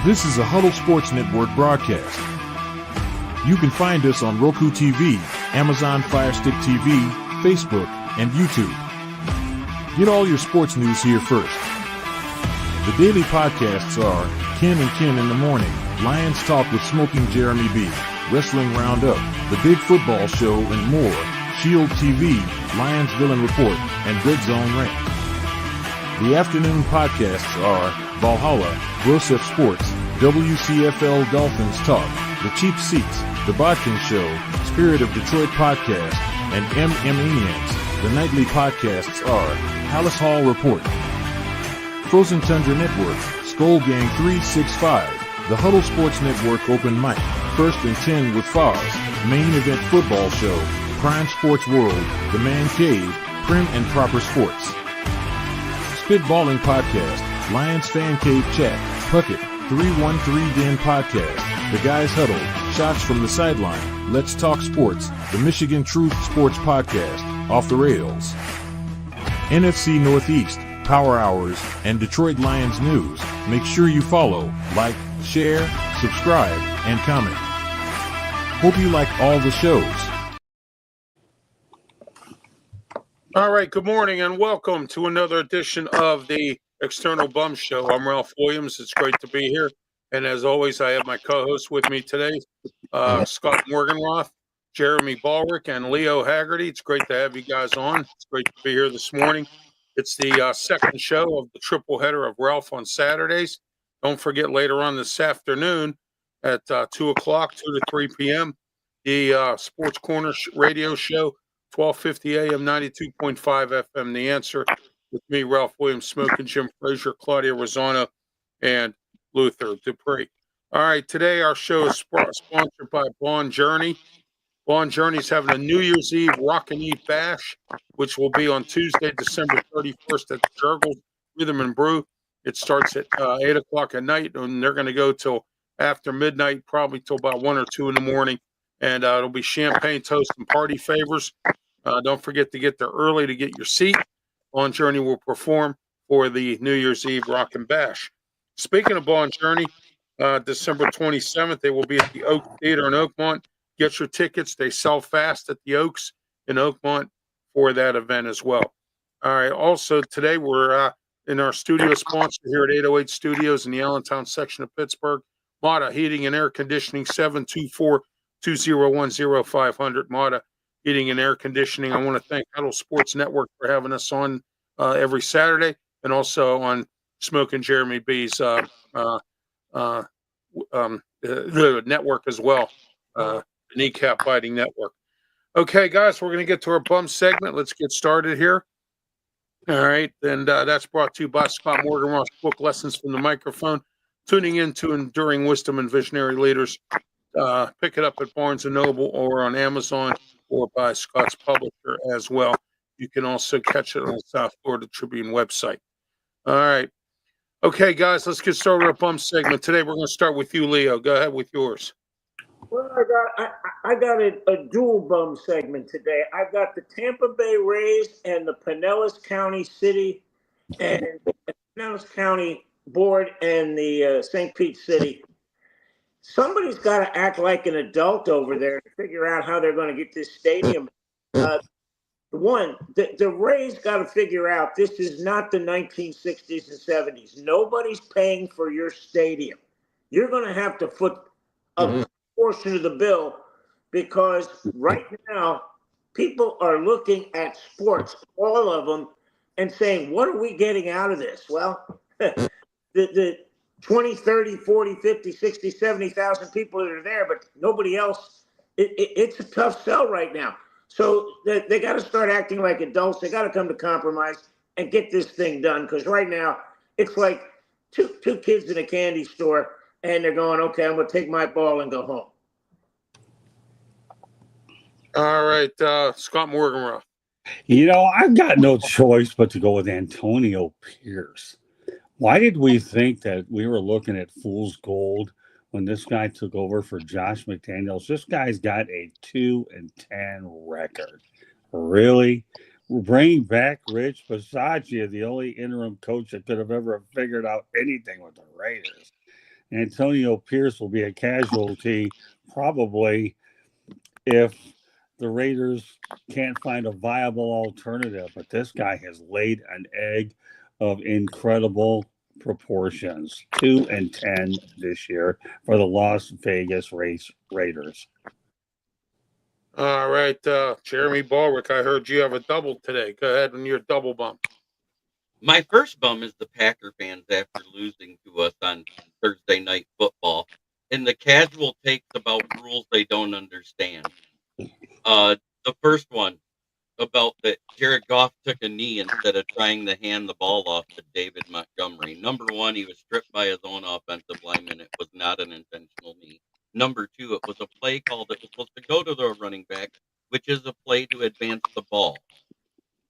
This is a Huddle Sports Network broadcast. You can find us on Roku TV, Amazon Fire Stick TV, Facebook, and YouTube. Get all your sports news here first. The daily podcasts are Ken and Ken in the Morning, Lions Talk with Smoking Jeremy B, Wrestling Roundup, The Big Football Show, and more, Shield TV, Lions Villain Report, and Red Zone Rant. The afternoon podcasts are Valhalla, Grosef Sports, WCFL Dolphins Talk, The Cheap Seats, The Bodkin Show, Spirit of Detroit Podcast, and MM The nightly podcasts are Palace Hall Report, Frozen Tundra Network, Skull Gang 365, The Huddle Sports Network Open Mic, First and 10 with Foz, Main Event Football Show, Prime Sports World, The Man Cave, Prim and Proper Sports. Spitballing Podcast, Lions Fan Cave Chat, Puckett, 313 Den Podcast, The Guys Huddle, Shots from the Sideline, Let's Talk Sports, The Michigan Truth Sports Podcast, Off the Rails, NFC Northeast, Power Hours, and Detroit Lions News. Make sure you follow, like, share, subscribe, and comment. Hope you like all the shows. All right, good morning and welcome to another edition of the External Bum Show. I'm Ralph Williams. It's great to be here. And as always, I have my co-hosts with me today, Scott Morganroth, Jeremy Ballrich, and Leo Haggerty. It's great to have you guys on. It's great to be here this morning. It's the second show of the triple header of Ralph on Saturdays. Don't forget later on this afternoon at 2 o'clock, 2 to 3 p.m., the Sports Corner radio show, 1250 AM, 92.5 FM, The Answer, with me, Ralph Williams, Smoking Jim Frazier, Claudia Rosano, and Luther Dupree. All right, today our show is sponsored by Bond Journey. Bond Journey's having a New Year's Eve Rockin' Eve Bash, which will be on Tuesday, December 31st at the Jurgles Rhythm and Brew. It starts at 8 o'clock at night, and they're going to go till after midnight, probably till about 1 or 2 in the morning. And it'll be champagne, toast, and party favors. Don't forget to get there early to get your seat. Bond Journey will perform for the New Year's Eve Rockin' Bash. Speaking of Bond Journey, December 27th, they will be at the Oak Theater in Oakmont. Get your tickets. They sell fast at the Oaks in Oakmont for that event as well. All right. Also, today we're in our studio sponsor here at 808 Studios in the Allentown section of Pittsburgh. Mata Heating and Air Conditioning, 724-201-0500. Mata Heating and Air Conditioning. I want to thank Huddle Sports Network for having us on every Saturday, and also on Smoking Jeremy B's network as well, the Kneecap Biting Network. Okay, guys, we're going to get to our bum segment. Let's get started here. All right, and that's brought to you by Scott Morganroth's book, Lessons from the Microphone. Tuning into Enduring Wisdom and Visionary Leaders. Pick it up at Barnes & Noble or on Amazon, or by Scott's publisher as well. You can also catch it on the South Florida Tribune website. All right. Okay, guys, let's get started with our bum segment. Today, we're going to start with you, Leo. Go ahead with yours. Well, I got a dual bum segment today. I got the Tampa Bay Rays and the Pinellas County City and Pinellas County Board and the St. Pete City. Somebody's got to act like an adult over there to figure out how they're going to get this stadium. The Rays got to figure out this is not the 1960s and 70s. Nobody's paying for your stadium. You're going to have to foot a portion of the bill, because right now people are looking at sports, all of them, and saying, what are we getting out of this? Well, the 20, 30, 40, 50, 60, 70,000 people that are there, but nobody else. It's a tough sell right now. So they got to start acting like adults. They got to come to compromise and get this thing done, because right now it's like two kids in a candy store, and they're going, okay, I'm going to take my ball and go home. All right, Scott Morganroth. You know, I've got no choice but to go with Antonio Pierce. Why did we think that we were looking at fool's gold when this guy took over for Josh McDaniels? This guy's got a 2-10 record. Really? We're bringing back Rich Bisaccia, the only interim coach that could have ever figured out anything with the Raiders. Antonio Pierce will be a casualty probably if the Raiders can't find a viable alternative. But this guy has laid an egg of incredible proportions. 2-10 this year for the Las Vegas Raiders. All right, Jeremy Ballrich, I heard you have a double today. Go ahead on your double bump. My first bum is the Packer fans after losing to us on Thursday Night Football, and the casual takes about rules they don't understand. The first one about that Jared Goff took a knee instead of trying to hand the ball off to David Montgomery. Number one, he was stripped by his own offensive lineman. It was not an intentional knee. Number two, it was a play call that was supposed to go to the running back, which is a play to advance the ball.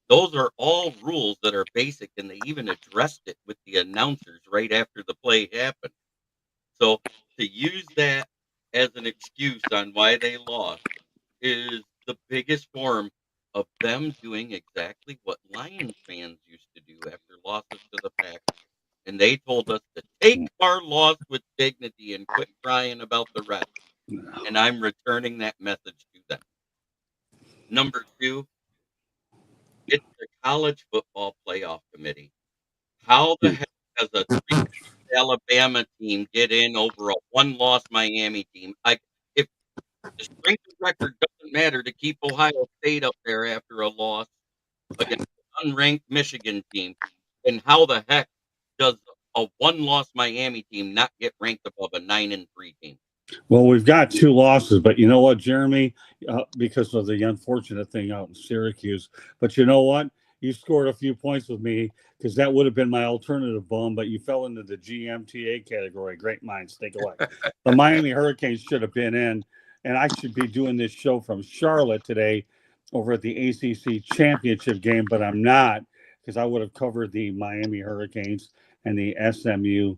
Those are all rules that are basic, and they even addressed it with the announcers right after the play happened. So to use that as an excuse on why they lost is the biggest form of them doing exactly what Lions fans used to do after losses to the Packers. And they told us to take our loss with dignity and quit crying about the rest. And I'm returning that message to them. Number two, it's the college football playoff committee. How the heck does a 3 Alabama team get in over a 1-loss Miami team? If the strength of record doesn't matter to keep Ohio State up there after a loss against an unranked Michigan team, then how the heck does a 1-loss Miami team not get ranked above a 9-3 team? Well, we've got 2 losses, but you know what, Jeremy? Because of the unfortunate thing out in Syracuse. But you know what? You scored a few points with me because that would have been my alternative bum, but you fell into the GMTA category. Great minds think alike. The Miami Hurricanes should have been in, and I should be doing this show from Charlotte today over at the ACC championship game, but I'm not because I would have covered the Miami Hurricanes and the SMU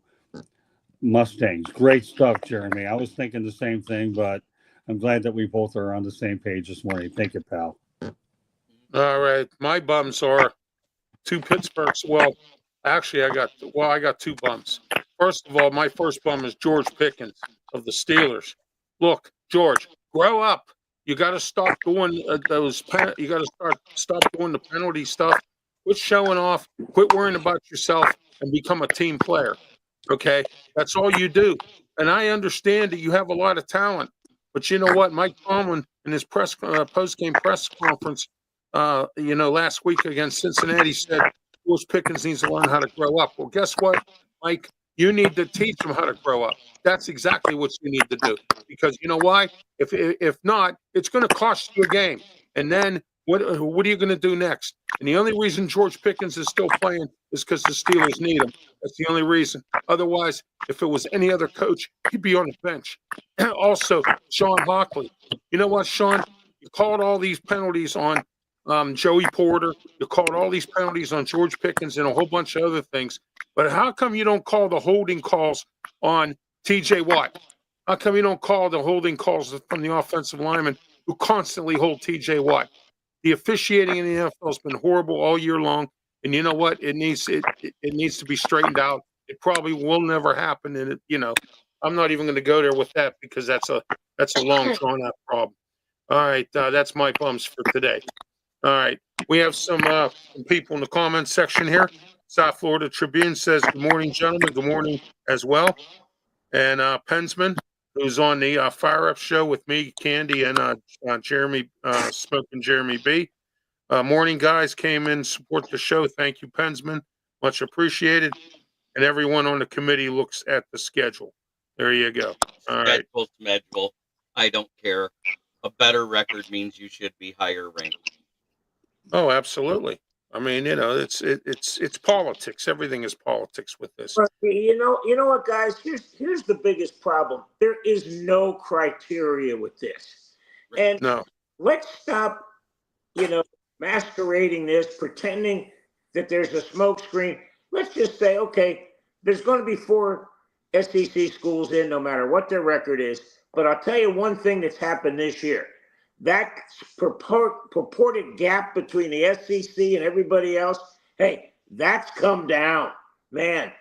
Mustangs. Great stuff, Jeremy. I was thinking the same thing, but I'm glad that we both are on the same page this morning. Thank you, pal. All right, my bums are 2 Pittsburghs. Well, actually, I got 2 bums. First of all, my first bum is George Pickens of the Steelers. Look, George, grow up. You got to stop doing you got to stop doing the penalty stuff. Quit showing off. Quit worrying about yourself and become a team player. Okay, that's all you do. And I understand that you have a lot of talent, but you know what? Mike Tomlin in his post-game press conference, last week against Cincinnati said George Pickens needs to learn how to grow up. Well, guess what, Mike? You need to teach him how to grow up. That's exactly what you need to do. Because you know why? If not, it's going to cost you a game. And then what are you going to do next? And the only reason George Pickens is still playing is because the Steelers need him. That's the only reason. Otherwise, if it was any other coach, he'd be on the bench. Also, Sean Hockley. You know what, Sean? You called all these penalties on Joey Porter. You called all these penalties on George Pickens and a whole bunch of other things. But how come you don't call the holding calls on TJ Watt? How come you don't call the holding calls from the offensive linemen who constantly hold TJ Watt? The officiating in the NFL has been horrible all year long. And you know what? It needs to be straightened out. It probably will never happen. And I'm not even going to go there with that because that's a long drawn out problem. All right. That's my bums for today. All right. We have some people in the comments section here. South Florida Tribune says, good morning, gentlemen. Good morning as well. And Pensman, who's on the Fire Up Show with me, Candy, and Jeremy, Smoking Jeremy B. Morning, guys. Came in, support the show. Thank you, Pensman. Much appreciated. And everyone on the committee looks at the schedule. There you go. All right. Schedule. I don't care. A better record means you should be higher ranked. Oh, absolutely. I mean, it's politics. Everything is politics with this. But you know what, guys? Here's the biggest problem. There is no criteria with this, and No. let's stop, masquerading this, pretending that there's a smoke screen. Let's just say, okay, there's going to be 4 SEC schools in, no matter what their record is. But I'll tell you one thing that's happened this year. That purported gap between the SEC and everybody else, hey, that's come down, man.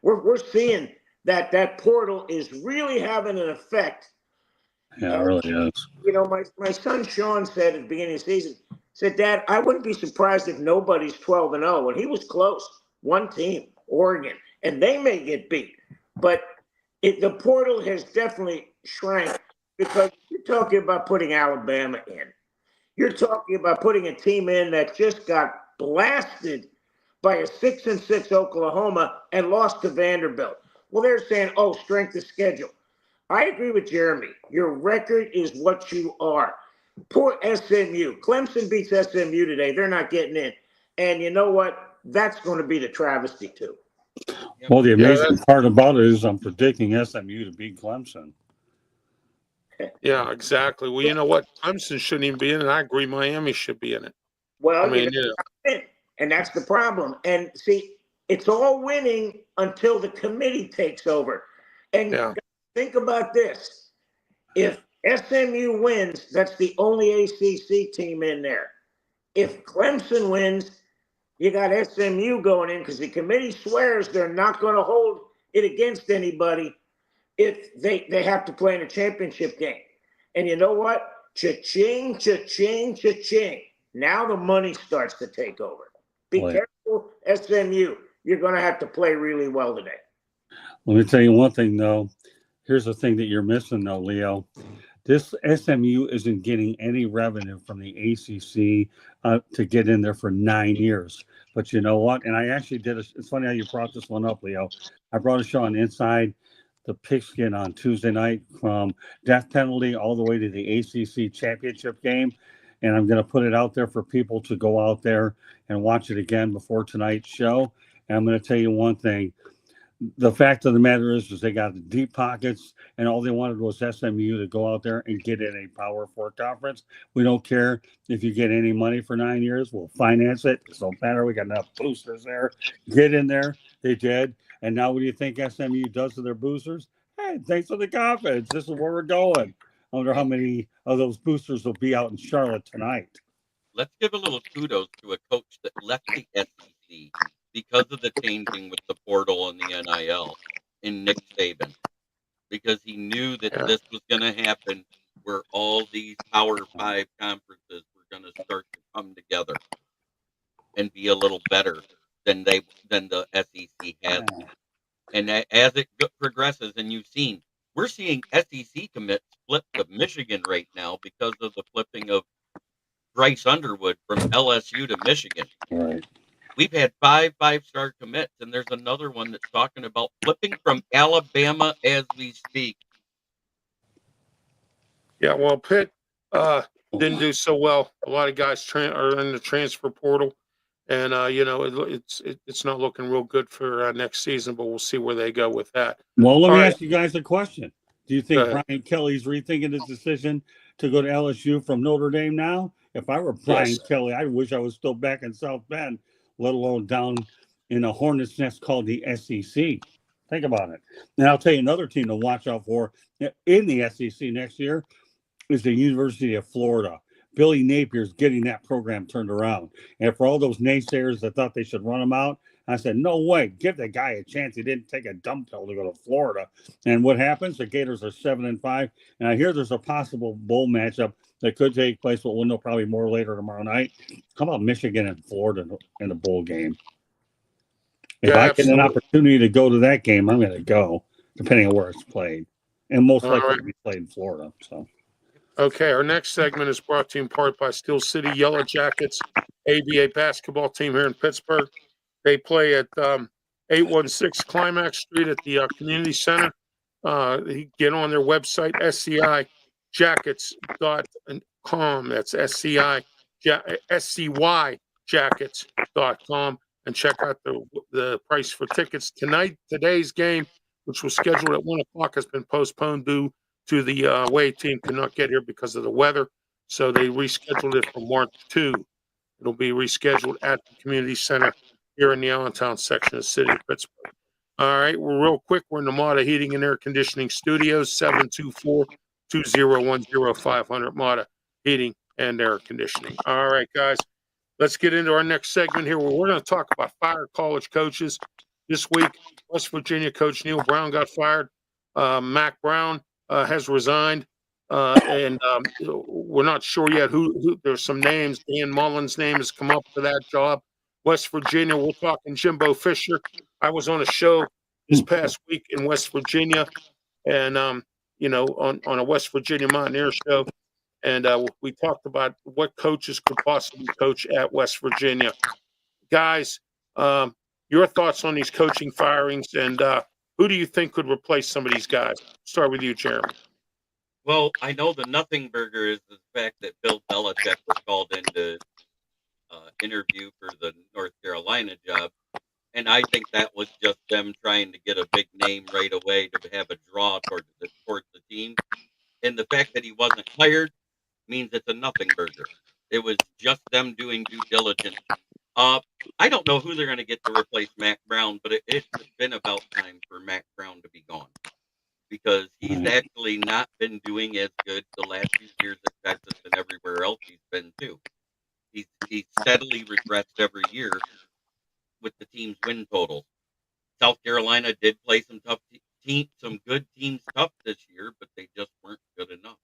We're seeing that portal is really having an effect. Yeah, it really is. You know, my son Sean said at the beginning of the season, said, Dad, I wouldn't be surprised if nobody's 12-0. And he was close. One team, Oregon, and they may get beat. But the portal has definitely shrank because you're talking about putting Alabama in. You're talking about putting a team in that just got blasted by a 6-6 Oklahoma and lost to Vanderbilt. Well, they're saying, oh, strength of schedule. I agree with Jeremy. Your record is what you are. Poor SMU. Clemson beats SMU today. They're not getting in. And you know what? That's going to be the travesty, too. Well, the amazing part about it is I'm predicting SMU to beat Clemson. Yeah, exactly. Well, you know what? Clemson shouldn't even be in it. I agree. Miami should be in it. Well, I mean, and that's the problem. And see, it's all winning until the committee takes over. And think about this. If SMU wins, that's the only ACC team in there. If Clemson wins, you got SMU going in because the committee swears they're not going to hold it against anybody if they have to play in a championship game. And you know what? Cha-ching, cha-ching, cha-ching. Now the money starts to take over. Be careful, SMU. You're going to have to play really well today. Let me tell you one thing, though. Here's the thing that you're missing, though, Leo. This SMU isn't getting any revenue from the ACC to get in there for 9 years. But you know what? And I actually did. It's funny how you brought this one up, Leo. I brought a show on Inside the Pigskin on Tuesday night from death penalty all the way to the ACC championship game. And I'm going to put it out there for people to go out there and watch it again before tonight's show. And I'm going to tell you one thing. The fact of the matter is they got the deep pockets, and all they wanted was SMU to go out there and get in a Power 4 conference. We don't care if you get any money for 9 years. We'll finance it. It don't matter. We got enough boosters there. Get in there. They did. And now what do you think SMU does to their boosters? Hey, thanks for the confidence. This is where we're going. I wonder how many of those boosters will be out in Charlotte tonight. Let's give a little kudos to a coach that left the SEC because of the changing with the portal and the NIL in Nick Saban, because he knew that this was going to happen, where all these Power 5 conferences were going to start to come together and be a little better than the SEC has. And as it progresses, and we're seeing SEC commits flip to Michigan right now because of the flipping of Bryce Underwood from LSU to Michigan. Right. We've had 5 5-star commits, and there's another one that's talking about flipping from Alabama as we speak. Yeah, well, Pitt didn't do so well. A lot of guys are in the transfer portal, and it's not looking real good for next season. But we'll see where they go with that. Well, let me ask you guys a question. Do you think Brian Kelly's rethinking his decision to go to LSU from Notre Dame now? If I were Brian Kelly, I wish I was still back in South Bend, let alone down in a hornet's nest called the SEC. Think about it. And I'll tell you another team to watch out for in the SEC next year is the University of Florida. Billy Napier's getting that program turned around. And for all those naysayers that thought they should run him out, I said, no way, give the guy a chance. He didn't take a dumb pill to go to Florida. And what happens? The Gators are 7-5. And I hear there's a possible bowl matchup that could take place, but we'll know probably more later tomorrow night. How about Michigan and Florida in the bowl game? If I get an opportunity to go to that game, I'm going to go, depending on where it's played. And most likely to be played in Florida. So. Okay, our next segment is brought to you in part by Steel City Yellow Jackets, ABA basketball team here in Pittsburgh. They play at 816 Climax Street at the community center. Get on their website, scijackets.com. That's SCYjackets.com, and check out the price for tickets. Today's game, which was scheduled at 1 o'clock, has been postponed due to the away team could not get here because of the weather. So they rescheduled it for March 2. It'll be rescheduled at the community center here in the Allentown section of the city of Pittsburgh. All right, we're real quick. We're in the Mata Heating and Air Conditioning Studios, 724-2010-500, Mata Heating and Air Conditioning. All right, guys, let's get into our next segment here where we're going to talk about fire college coaches. this week, West Virginia coach Neil Brown got fired. Mac Brown has resigned. And we're not sure yet who. There's some names. Dan Mullen's name has come up for that job. West Virginia, we're talking Jimbo Fisher. I was on a show this past week in West Virginia, and on a West Virginia Mountaineer show, and we talked about what coaches could possibly coach at West Virginia. Guys, your thoughts on these coaching firings, and who do you think could replace some of these guys? Start with you, Jeremy. Well, I know the nothing burger is the fact that Bill Belichick was called in to interview for the North Carolina job. And I think that was just them trying to get a big name right away to have a draw towards the team. And the fact that he wasn't hired means it's a nothing burger. It was just them doing due diligence. I don't know who they're going to get to replace Mac Brown, but it's been about time for Mac Brown to be gone, because he's actually not been doing as good the last few years at Texas and everywhere else he's been too. He's steadily regressed every year with the team's win totals. South Carolina did play some good teams tough this year, but they just weren't good enough.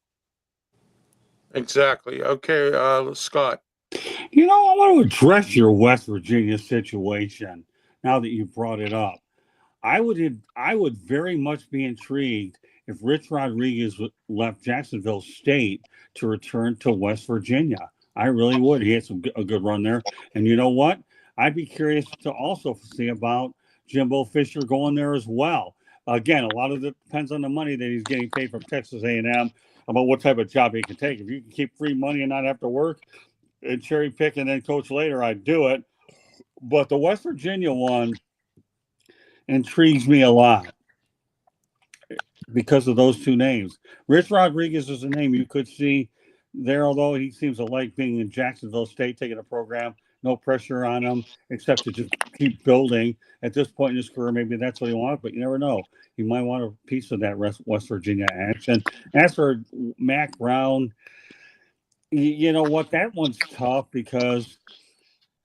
Exactly. Okay, Scott. I want to address your West Virginia situation now that you brought it up. I would very much be intrigued if Rich Rodriguez left Jacksonville State to return to West Virginia. I really would. He had a good run there. And you know what? I'd be curious to also see about Jimbo Fisher going there as well. Again, a lot of it depends on the money that he's getting paid from Texas A&M, about what type of job he can take. If you can keep free money and not have to work and cherry pick and then coach later, I'd do it. But the West Virginia one intrigues me a lot because of those two names. Rich Rodriguez is a name you could see there, although he seems to like being in Jacksonville State, taking a program, no pressure on him except to just keep building. At this point in his career, maybe that's what he wants, but you never know. He might want a piece of that West Virginia action. As for Mac Brown, you know what? That one's tough because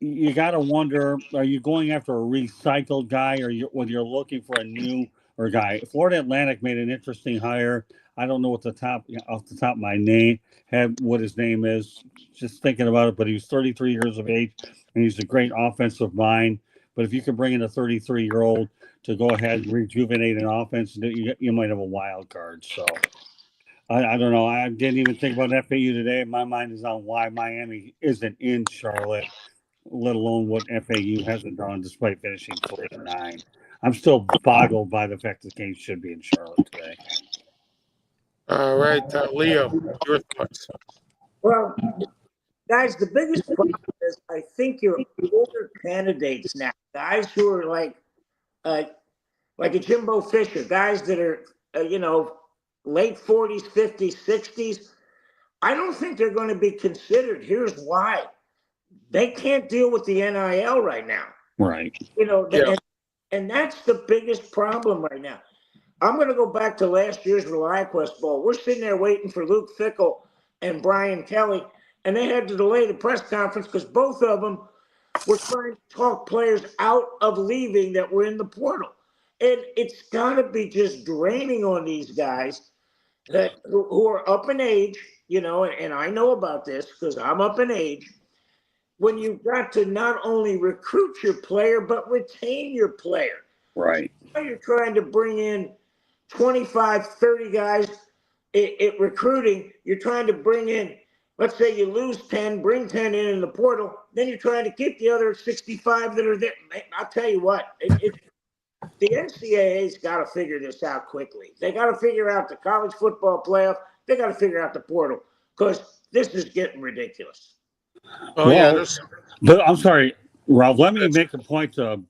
you got to wonder, are you going after a recycled guy, or when you're looking for a new or guy? Florida Atlantic made an interesting hire. I don't know off the top of my head what his name is, just thinking about it, but he was 33 years of age and he's a great offensive mind. But if you can bring in a 33-year-old to go ahead and rejuvenate an offense, you might have a wild card. So I don't know. I didn't even think about FAU today. My mind is on why Miami isn't in Charlotte, let alone what FAU hasn't done despite finishing 4-9. I'm still boggled by the fact this game should be in Charlotte today. All right, Leo, your thoughts. Well, guys, the biggest problem is I think you're older candidates now. Guys who are like a Jimbo Fisher, guys that are, late 40s, 50s, 60s. I don't think they're going to be considered. Here's why. They can't deal with the NIL right now. Right. And that's the biggest problem right now. I'm going to go back to last year's ReliaQuest Bowl. We're sitting there waiting for Luke Fickell and Brian Kelly, and they had to delay the press conference because both of them were trying to talk players out of leaving that were in the portal. And it's got to be just draining on these guys who are up in age, and I know about this because I'm up in age, when you've got to not only recruit your player, but retain your player. Right. Now you're trying to bring in 25, 30 guys at recruiting. You're trying to bring in, let's say you lose 10, bring 10 in the portal. Then you're trying to keep the other 65 that are there. I'll tell you what, the NCAA's got to figure this out quickly. They got to figure out the college football playoff. They got to figure out the portal because this is getting ridiculous. Oh, yeah. But I'm sorry, Ralph, let me make a point to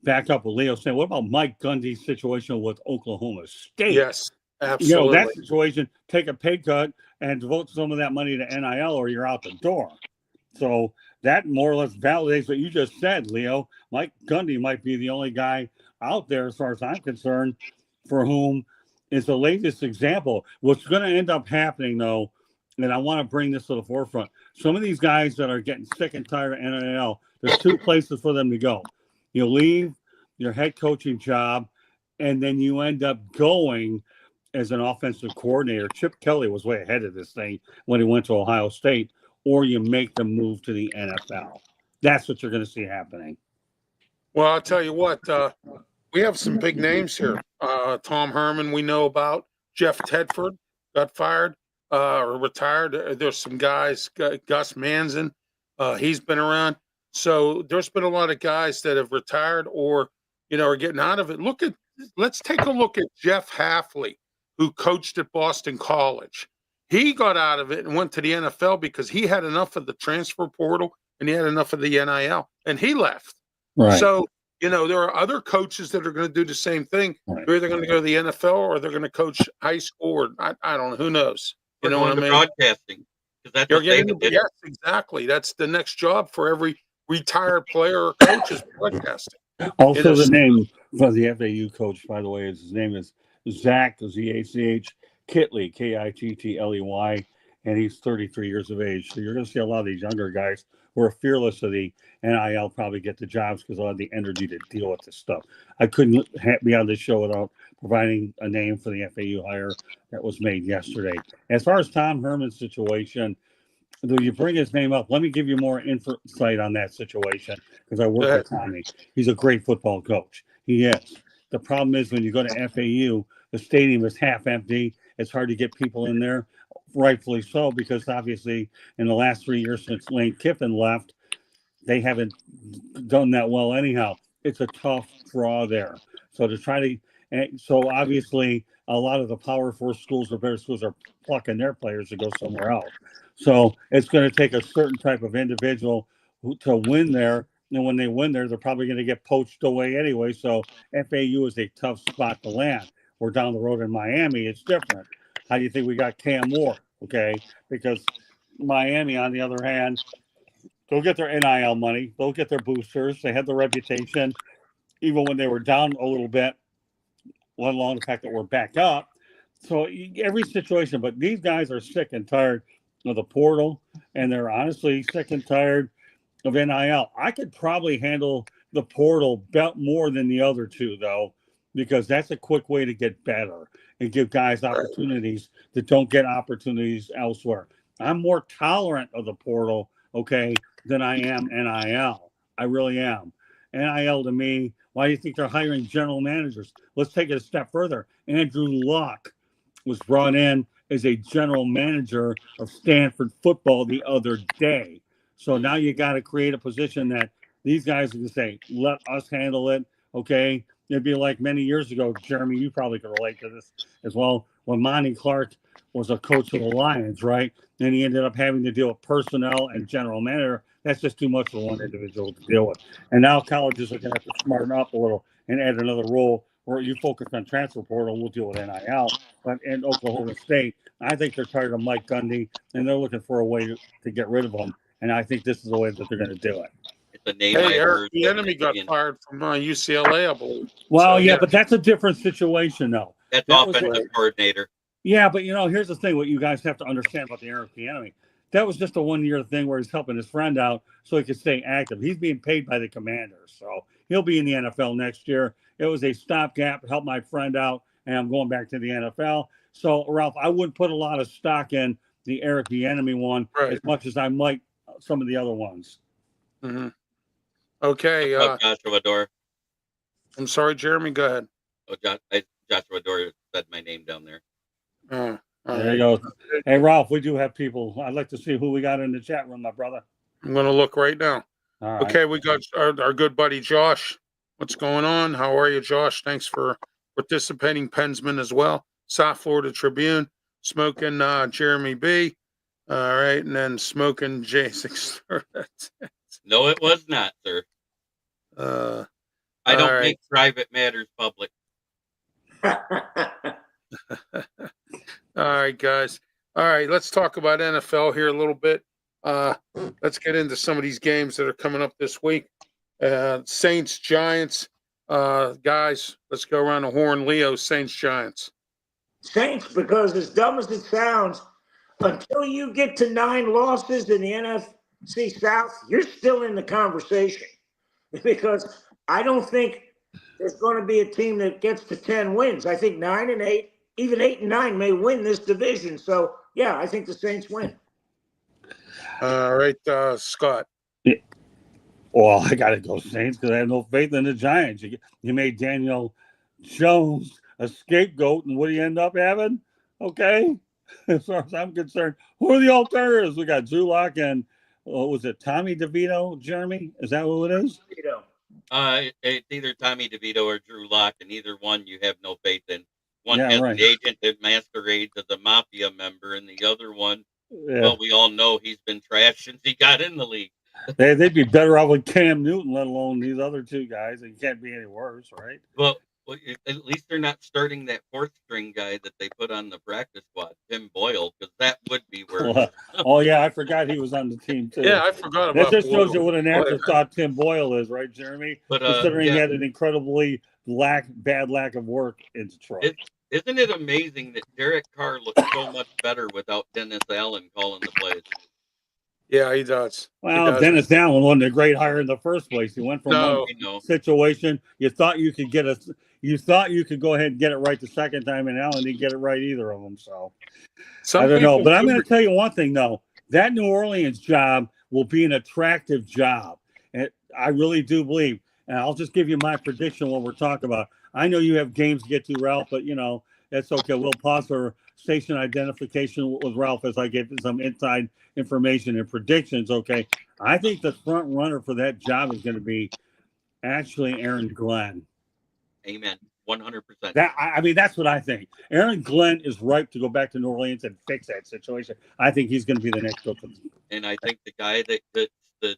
back up with Leo saying, what about Mike Gundy's situation with Oklahoma State? Yes, absolutely. That situation, take a pay cut and devote some of that money to NIL or you're out the door. So that more or less validates what you just said, Leo. Mike Gundy might be the only guy out there, as far as I'm concerned, for whom is the latest example. What's going to end up happening, though, and I want to bring this to the forefront, some of these guys that are getting sick and tired of NIL, there's two places for them to go. You leave your head coaching job, and then you end up going as an offensive coordinator. Chip Kelly was way ahead of this thing when he went to Ohio State, or you make the move to the NFL. That's what you're going to see happening. Well, I'll tell you what, we have some big names here. Tom Herman, we know about. Jeff Tedford got fired or retired. There's some guys, Gus Manzin, he's been around. So there's been a lot of guys that have retired or, are getting out of it. Let's take a look at Jeff Hafley, who coached at Boston College. He got out of it and went to the NFL because he had enough of the transfer portal and he had enough of the NIL, and he left. Right. So, there are other coaches that are going to do the same thing. Right. They're either going to go to the NFL or they're going to coach high school, or I don't know. Who knows? You know what I mean? Broadcasting. That's You're getting yes, exactly. That's the next job for every retired player or coach is broadcasting. Also, the name for the FAU coach, by the way, his name is Zach, Z-A-C-H, Kittley, Kittley, and he's 33 years of age. So you're going to see a lot of these younger guys who are fearless of the NIL probably get the jobs because they'll have the energy to deal with this stuff. I couldn't be on this show without providing a name for the FAU hire that was made yesterday. As far as Tom Herman's situation, though you bring his name up, let me give you more insight on that situation because I work with Tommy. He's a great football coach. He is. The problem is when you go to FAU, the stadium is half empty. It's hard to get people in there, rightfully so, because obviously in the last 3 years since Lane Kiffin left, they haven't done that well anyhow. It's a tough draw there. So to try to, and so obviously a lot of the Power 4 schools or better schools are plucking their players to go somewhere else. So it's going to take a certain type of individual to win there. And when they win there, they're probably going to get poached away anyway. So FAU is a tough spot to land. We're down the road in Miami. It's different. How do you think we got Cam Moore? Okay. Because Miami, on the other hand, they'll get their NIL money. They'll get their boosters. They had the reputation, even when they were down a little bit, let alone the fact that we're back up. So every situation, but these guys are sick and tired of the portal, and they're honestly sick and tired of NIL. I could probably handle the portal more than the other two, though, because that's a quick way to get better and give guys opportunities that don't get opportunities elsewhere. I'm more tolerant of the portal, okay, than I am NIL. I really am. NIL to me, why do you think they're hiring general managers? Let's take it a step further. Andrew Luck was brought in as a general manager of Stanford football the other day. So now you got to create a position that these guys are going to say, let us handle it, okay? It'd be like many years ago, Jeremy, you probably can relate to this as well, when Monty Clark was a coach of the Lions, right? And he ended up having to deal with personnel and general manager. That's just too much for one individual to deal with. And now colleges are going to have to smarten up a little and add another role where you focus on transfer portal, we'll deal with NIL. But in Oklahoma State, I think they're tired of Mike Gundy, and they're looking for a way to get rid of him. And I think this is the way that they're going to do it. It's a name Hey, Eric, the enemy got fired from UCLA, I believe. Well, so, yeah, but that's a different situation, though. That's offensive coordinator. Yeah, but, here's the thing. What you guys have to understand about the Eric Bieniemy. That was just a one-year thing where he's helping his friend out so he could stay active. He's being paid by the Commanders, so he'll be in the NFL next year. It was a stopgap, help my friend out, and I'm going back to the NFL. So, Ralph, I wouldn't put a lot of stock in the Eric Bieniemy one as much as I might some of the other ones. Mm-hmm. Okay. Joshua Dore. I'm sorry, Jeremy. Go ahead. Oh, Joshua Dore said my name down there. There you go. Hey, Ralph, we do have people. I'd like to see who we got in the chat room, my brother. I'm going to look right now. All right. Okay, we got our good buddy Josh. What's going on? How are you, Josh? Thanks for participating. Pensman as well. South Florida Tribune. Smoking Jeremy B. All right, and then smoking J6. No, it was not, sir. I don't make private matters public. All right, guys. All right, let's talk about NFL here a little bit. Let's get into some of these games that are coming up this week. Saints, Giants. Guys, let's go around the horn. Leo, Saints, Giants. Saints, because as dumb as it sounds, until you get to 9 losses in the NFC South, you're still in the conversation. Because I don't think there's going to be a team that gets to 10 wins. I think 9 and 8, even 8 and 9 may win this division. So, yeah, I think the Saints win. All right, Scott. Well, I got to go Saints because I have no faith in the Giants. You made Daniel Jones a scapegoat, and what do you end up having? Okay, as far as I'm concerned, who are the alternatives? We got Drew Lock and was it Tommy DeVito? Jeremy, is that who it is? It's either Tommy DeVito or Drew Lock, and either one you have no faith in. One Yeah, has right. an agent that masquerades as a mafia member, and the other one, Yeah. well, we all know he's been trashed since he got in the league. They'd be better off with Cam Newton, let alone these other two guys. It can't be any worse, right? Well, at least they're not starting that fourth string guy that they put on the practice squad, Tim Boyle, because that would be worse. Oh, yeah, I forgot he was on the team, too. Yeah, I forgot That about just shows you Boyle. what an afterthought Tim Boyle is, right, Jeremy? But Considering he yeah, had an incredibly bad lack of work in Detroit. isn't it amazing that Derek Carr looks so much better without Dennis Allen calling the plays? Yeah, he does. Well, Dennis Allen wasn't a great hire in the first place. He went from one situation. You thought you could go ahead and get it right the second time, and Allen didn't get it right either of them. So I don't know. But I'm going to tell you one thing, though. That New Orleans job will be an attractive job. And I really do believe. And I'll just give you my prediction what we're talking about. I know you have games to get to, Ralph, but, that's okay. We'll pause for station identification with Ralph as I get some inside information and predictions, okay? I think the front runner for that job is going to be actually Aaron Glenn. Amen. 100%. That's what I think. Aaron Glenn is ripe to go back to New Orleans and fix that situation. I think he's going to be the next coach. And I think the guy that's the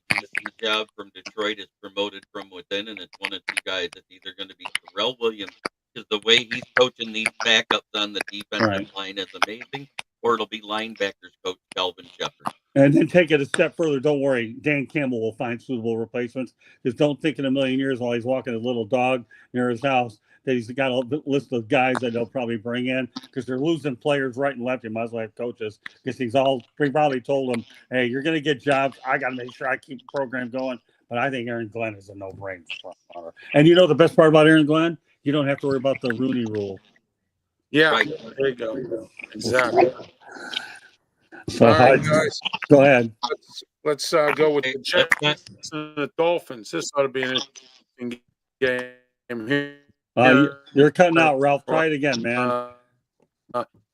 job from Detroit is promoted from within, and it's one of two guys. It's either going to be Terrell Williams, because the way he's coaching these backups on the defensive line is amazing, or it'll be linebackers coach Calvin Shepard. And then take it a step further. Don't worry, Dan Campbell will find suitable replacements. Just don't think in a million years while he's walking his little dog near his house that he's got a list of guys that they'll probably bring in, because they're losing players right and left. You might as well have coaches, because he probably told them, hey, you're going to get jobs. I got to make sure I keep the program going. But I think Aaron Glenn is a no-brainer. And the best part about Aaron Glenn? You don't have to worry about the Rooney Rule. Yeah, right. There you go. Exactly. So, all right, guys. Go ahead. Let's go with the Jets and the Dolphins. This ought to be an interesting game here. You're cutting out, Ralph. Try it again, man.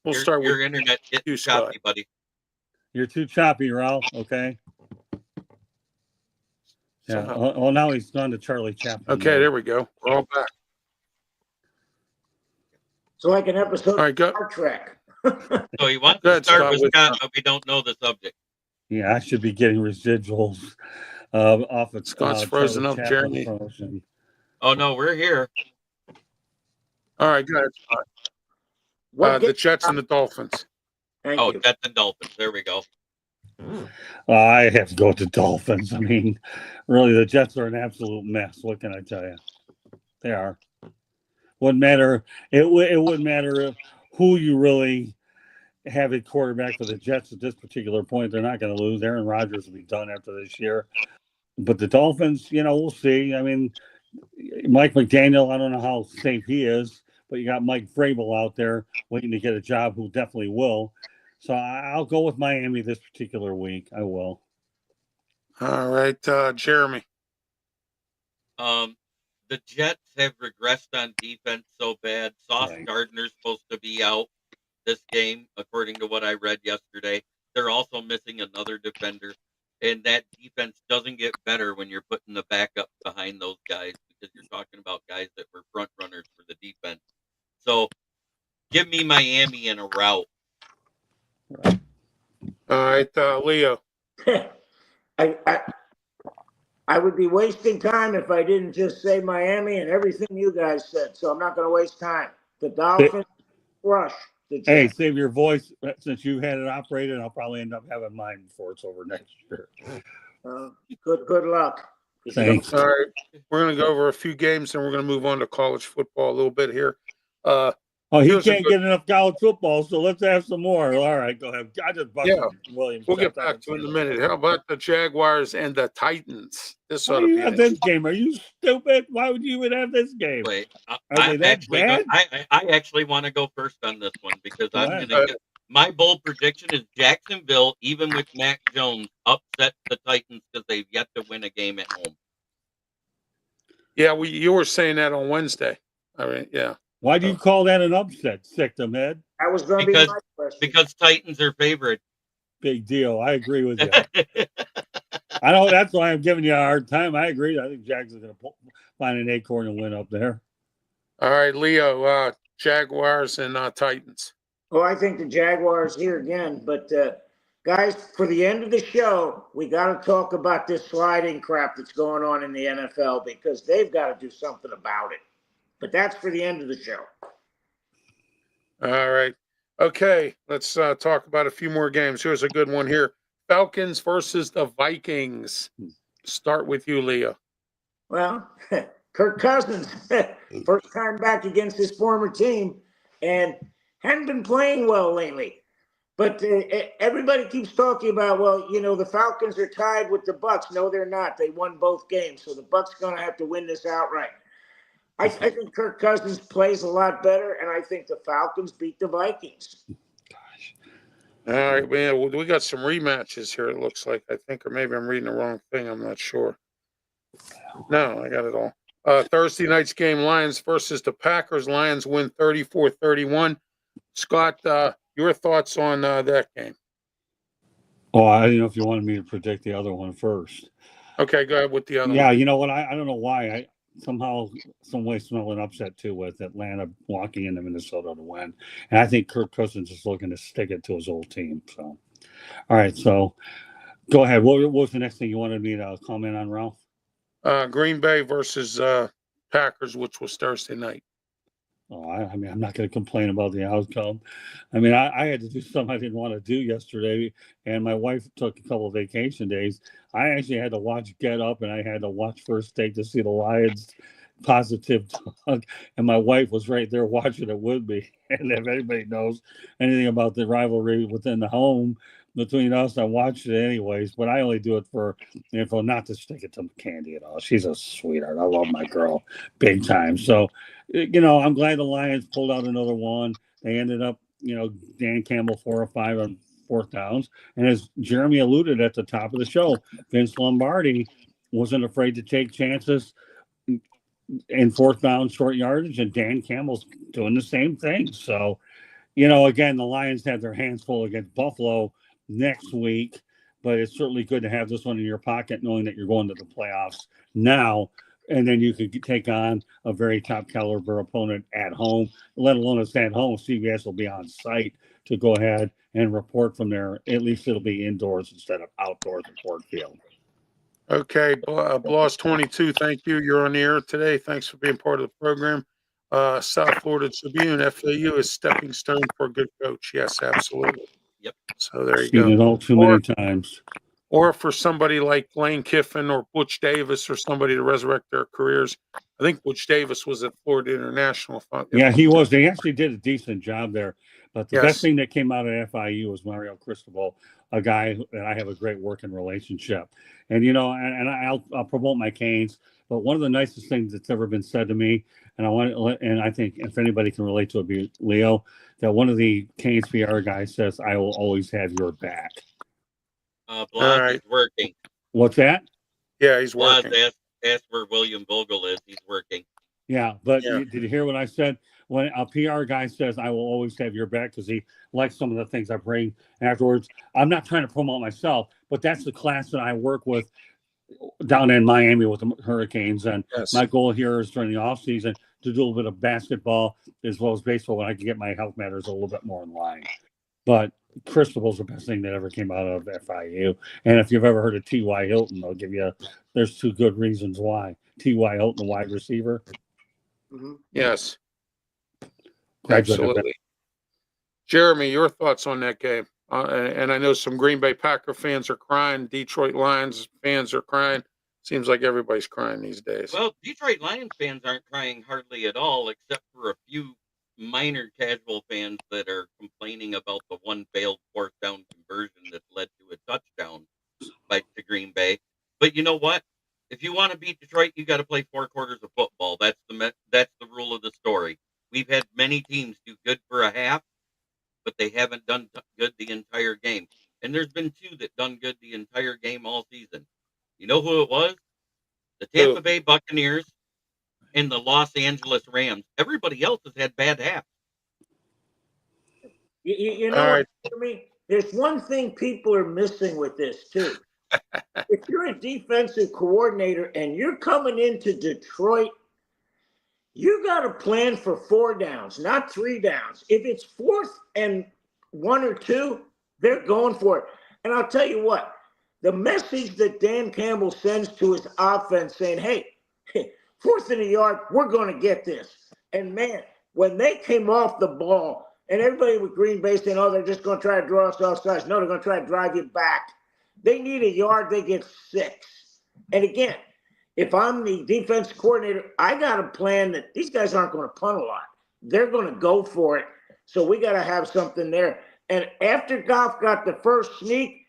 We'll start with your internet getting choppy, buddy. You're too choppy, Ralph. Okay. Yeah. Oh, now he's gone to Charlie Chaplin. Okay, there we go. We're all back. It's like an episode of Star Trek. So he wants to start with Scott, but we don't know the subject. Yeah, I should be getting residuals off of Scott's frozen up, Jeremy. Promotion. Oh, no, we're here. All right, good. The Jets and the Dolphins. Thank you. Jets and Dolphins. There we go. I have to go with the Dolphins. I mean, really, the Jets are an absolute mess. What can I tell you? They are. Wouldn't matter. It wouldn't matter who you really have a quarterback for the Jets at this particular point. They're not going to lose. Aaron Rodgers will be done after this year. But the Dolphins, we'll see. I mean, Mike McDaniel, I don't know how safe he is, but you got Mike Vrabel out there waiting to get a job, who definitely will. So I'll go with Miami this particular week. I will. All right, Jeremy. The Jets have regressed on defense so bad. Sauce Gardner's supposed to be out this game, according to what I read yesterday. They're also missing another defender. And that defense doesn't get better when you're putting the backup behind those guys, because you're talking about guys that were front runners for the defense. So give me Miami in a rout. All right, Leo. I would be wasting time if I didn't just say Miami and everything you guys said. So I'm not going to waste time. The Dolphins crush the Jets. Hey, save your voice. Since you had it operated, I'll probably end up having mine before it's over next year. Good luck. Thanks. All right, we're going to go over a few games, and we're going to move on to college football a little bit here. Oh, he Here's a can't good. get enough college football, so let's have some more. All right, go ahead. I just busted Yeah, Williams. we'll get back to it in a minute. How about the Jaguars and the Titans? This Why ought do to you be an have this interesting. game? Are you stupid? Why would you even have this game? Wait, Are they I'm that actually going. bad? I actually want to go first on this one because Go I'm ahead. going to get my bold prediction is Jacksonville, even with Mac Jones, upset the Titans because they've yet to win a game at home. Yeah, you were saying that on Wednesday. I mean, yeah. Why do you call that an upset, sick them head? That was going to be Because my question. because Titans are favored. Big deal. I agree with you. I know that's why I'm giving you a hard time. I agree. I think Jackson's going to find an acorn and win up there. All right, Leo, Jaguars and Titans. Well, I think the Jaguars here again, but guys, for the end of the show, we got to talk about this sliding crap that's going on in the NFL because they've got to do something about it. But that's for the end of the show. All right. Okay, let's talk about a few more games. Here's a good one here. Falcons versus the Vikings. Start with you, Leo. Well, Kirk Cousins, first time back against his former team, and hadn't been playing well lately. But everybody keeps talking about, well, you know, the Falcons are tied with the Bucks. No, they're not. They won both games, so the Bucks going to have to win this outright. I think Kirk Cousins plays a lot better, and I think the Falcons beat the Vikings. All right, man. We got some rematches here, it looks like, I think, or maybe I'm reading the wrong thing. I'm not sure. No, I got it all. Thursday night's game, Lions versus the Packers. Lions win 34-31. Scott, your thoughts on that game? Oh, I didn't know if you wanted me to predict the other one first. Okay, go ahead with the other one. Yeah, you know what? I don't know why. I somehow, some way smell an upset too with Atlanta walking into Minnesota to win. And I think Kirk Cousins is looking to stick it to his old team. So, all right. So go ahead. What was the next thing you wanted me to comment on, Ralph? Green Bay versus Packers, which was Thursday night. Oh, I mean, I'm not going to complain about the outcome. I mean, I had to do something I didn't want to do yesterday, and my wife took a couple of vacation days. I actually had to watch Get Up, and I had to watch First Take to see the Lions positive talk, and my wife was right there watching it with me. And if anybody knows anything about the rivalry within the home between us, I watched it anyways. But I only do it for info, not to stick it to Candy at all. She's a sweetheart. I love my girl big time. So, you know, I'm glad the Lions pulled out another one. They ended up, you know, Dan Campbell 4 or 5 on fourth downs. And as Jeremy alluded at the top of the show, Vince Lombardi wasn't afraid to take chances in fourth down, short yardage, and Dan Campbell's doing the same thing. So, you know, again, the Lions have their hands full against Buffalo next week, but it's certainly good to have this one in your pocket, knowing that you're going to the playoffs now. And then you could take on a very top caliber opponent at home, let alone it's at home. CBS will be on site to go ahead and report from there. At least it'll be indoors instead of outdoors at Ford Field. Okay, Bloss 22, thank you. You're on the air today. Thanks for being part of the program. South Florida Tribune, FAU is stepping stone for a good coach. Yes, absolutely. Yep. So there you Seen go. it all too many times. Or for somebody like Lane Kiffin or Butch Davis or somebody to resurrect their careers. I think Butch Davis was at Florida International. Yeah, he was. They actually did a decent job there. But the Yes. best thing that came out of FIU was Mario Cristobal, a guy that I have a great working relationship. And, you know, and I'll promote my Canes. But one of the nicest things that's ever been said to me, and I think if anybody can relate to it, be Leo, that one of the Canes PR guys says, "I will always have your back." Bloss is working. What's that? Yeah, he's Bloss working. asked where William Vogel is. He's working. Yeah, but Yeah. did you hear what I said? When a PR guy says, "I will always have your back," because he likes some of the things I bring afterwards. I'm not trying to promote myself, but that's the class that I work with down in Miami with the Hurricanes. And Yes. my goal here is during the off season to do a little bit of basketball as well as baseball when I can get my health matters a little bit more in line. But Cristobal's the best thing that ever came out of FIU. And if you've ever heard of T.Y. Hilton, I'll give you, there's 2 good reasons why. T.Y. Hilton, the wide receiver. Yes. Graduated Absolutely. Jeremy, your thoughts on that game? And I know some Green Bay Packer fans are crying. Detroit Lions fans are crying. Seems like everybody's crying these days. Well, Detroit Lions fans aren't crying hardly at all, except for a few minor casual fans that are complaining about the one failed fourth down conversion that led to a touchdown to Green Bay. But you know what? If you want to beat Detroit, you got to play 4 quarters of football. That's the rule of the story. We've had many teams do good for a half, but they haven't done good the entire game. And there's been 2 that done good the entire game all season. You know who it was? The Tampa Bay Buccaneers and the Los Angeles Rams. Everybody else has had bad halves. You know, All right. there's one thing people are missing with this too. If you're a defensive coordinator and you're coming into Detroit, you got to plan for 4 downs, not 3 downs. If it's 4th and 1 or 2, they're going for it. And I'll tell you what, the message that Dan Campbell sends to his offense saying, hey, 4th and a yard, we're going to get this. And man, when they came off the ball and everybody with Green Bay saying, oh, they're just going to try to draw us off sides. No, they're going to try to drive you back. They need a yard, they get 6. And again, if I'm the defense coordinator, I got a plan that these guys aren't going to punt a lot. They're going to go for it. So we got to have something there. And after Goff got the first sneak,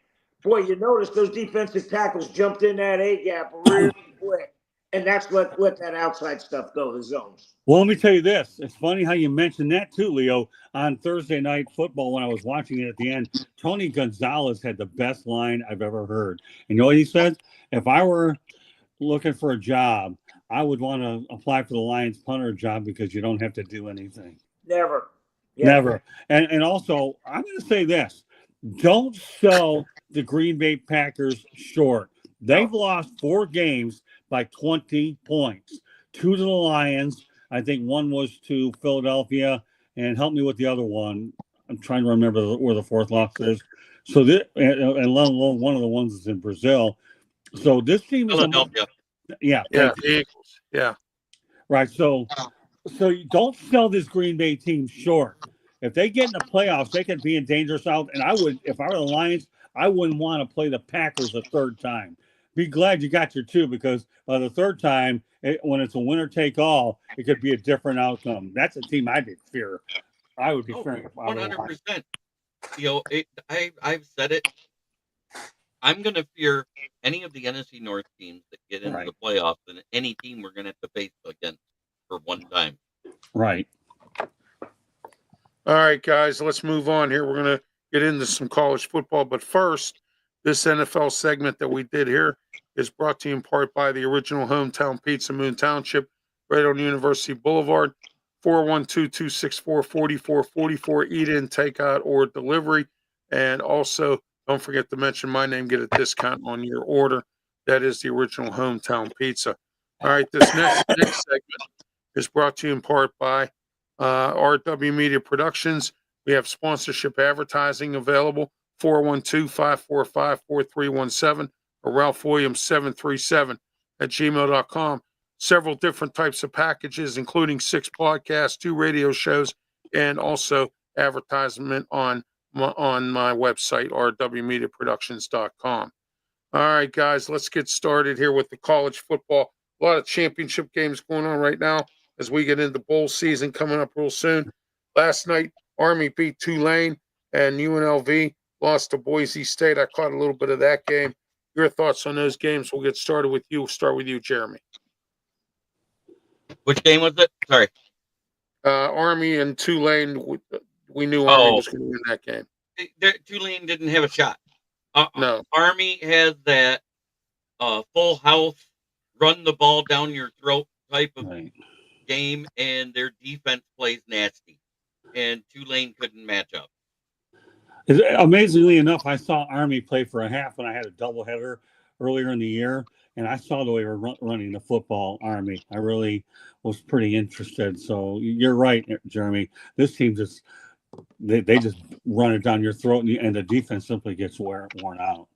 boy, you notice those defensive tackles jumped in that A-gap really quick. And that's what let that outside stuff go, the zones. Well, let me tell you this. It's funny how you mentioned that too, Leo. On Thursday Night Football, when I was watching it at the end, Tony Gonzalez had the best line I've ever heard. And you know what he said? If I were looking for a job, I would want to apply for the Lions punter job because you don't have to do anything. Never. Yeah. Never. And also, I'm going to say this. Don't sell the Green Bay Packers short. They've lost 4 games by 20 points. 2 to the Lions. I think 1 was to Philadelphia. And help me with the other one. I'm trying to remember where the 4th loss is. So this, and let alone one of the ones is in Brazil. So this team is Philadelphia. Yeah, the Eagles. Yeah. Right. So you don't sell this Green Bay team short. If they get in the playoffs, they can be in danger south. And I would, if I were the Lions, I wouldn't want to play the Packers a 3rd time. Be glad you got your 2 because by the 3rd time, when it's a winner take all, it could be a different outcome. That's a team I would fear. I would be fearing. 100%. You know, I've said it. I'm going to fear any of the NFC North teams that get into the playoffs than any team we're going to have to face against for one time. Right. All right, guys, let's move on here. We're going to get into some college football. But first, this NFL segment that we did here is brought to you in part by the original Hometown Pizza, Moon Township, right on University Boulevard, 412-264-4444. Eat in, take out, or delivery. And also, don't forget to mention my name, get a discount on your order. That is the original Hometown Pizza. All right, this next segment is brought to you in part by RW Media Productions. We have sponsorship advertising available, 412-545-4317 or Ralph Williams 737 at gmail.com. Several different types of packages, including 6 podcasts, 2 radio shows, and also advertisement on my website, rwmediaproductions.com. All right, guys, let's get started here with the college football. A lot of championship games going on right now as we get into bowl season coming up real soon. Last night, Army beat Tulane, and UNLV lost to Boise State. I caught a little bit of that game. Your thoughts on those games? We'll get started with you. We'll start with you, Jeremy. Which game was it? Sorry. Army and Tulane. We knew Army was going to win that game. Tulane didn't have a shot. No. Army has that full house, run the ball down your throat type of game, and their defense plays nasty. And Tulane couldn't match up. Amazingly enough, I saw Army play for a half when I had a doubleheader earlier in the year, and I saw the way we were running the football, Army. I really was pretty interested. So you're right, Jeremy. This team just they just run it down your throat, and the defense simply gets worn out.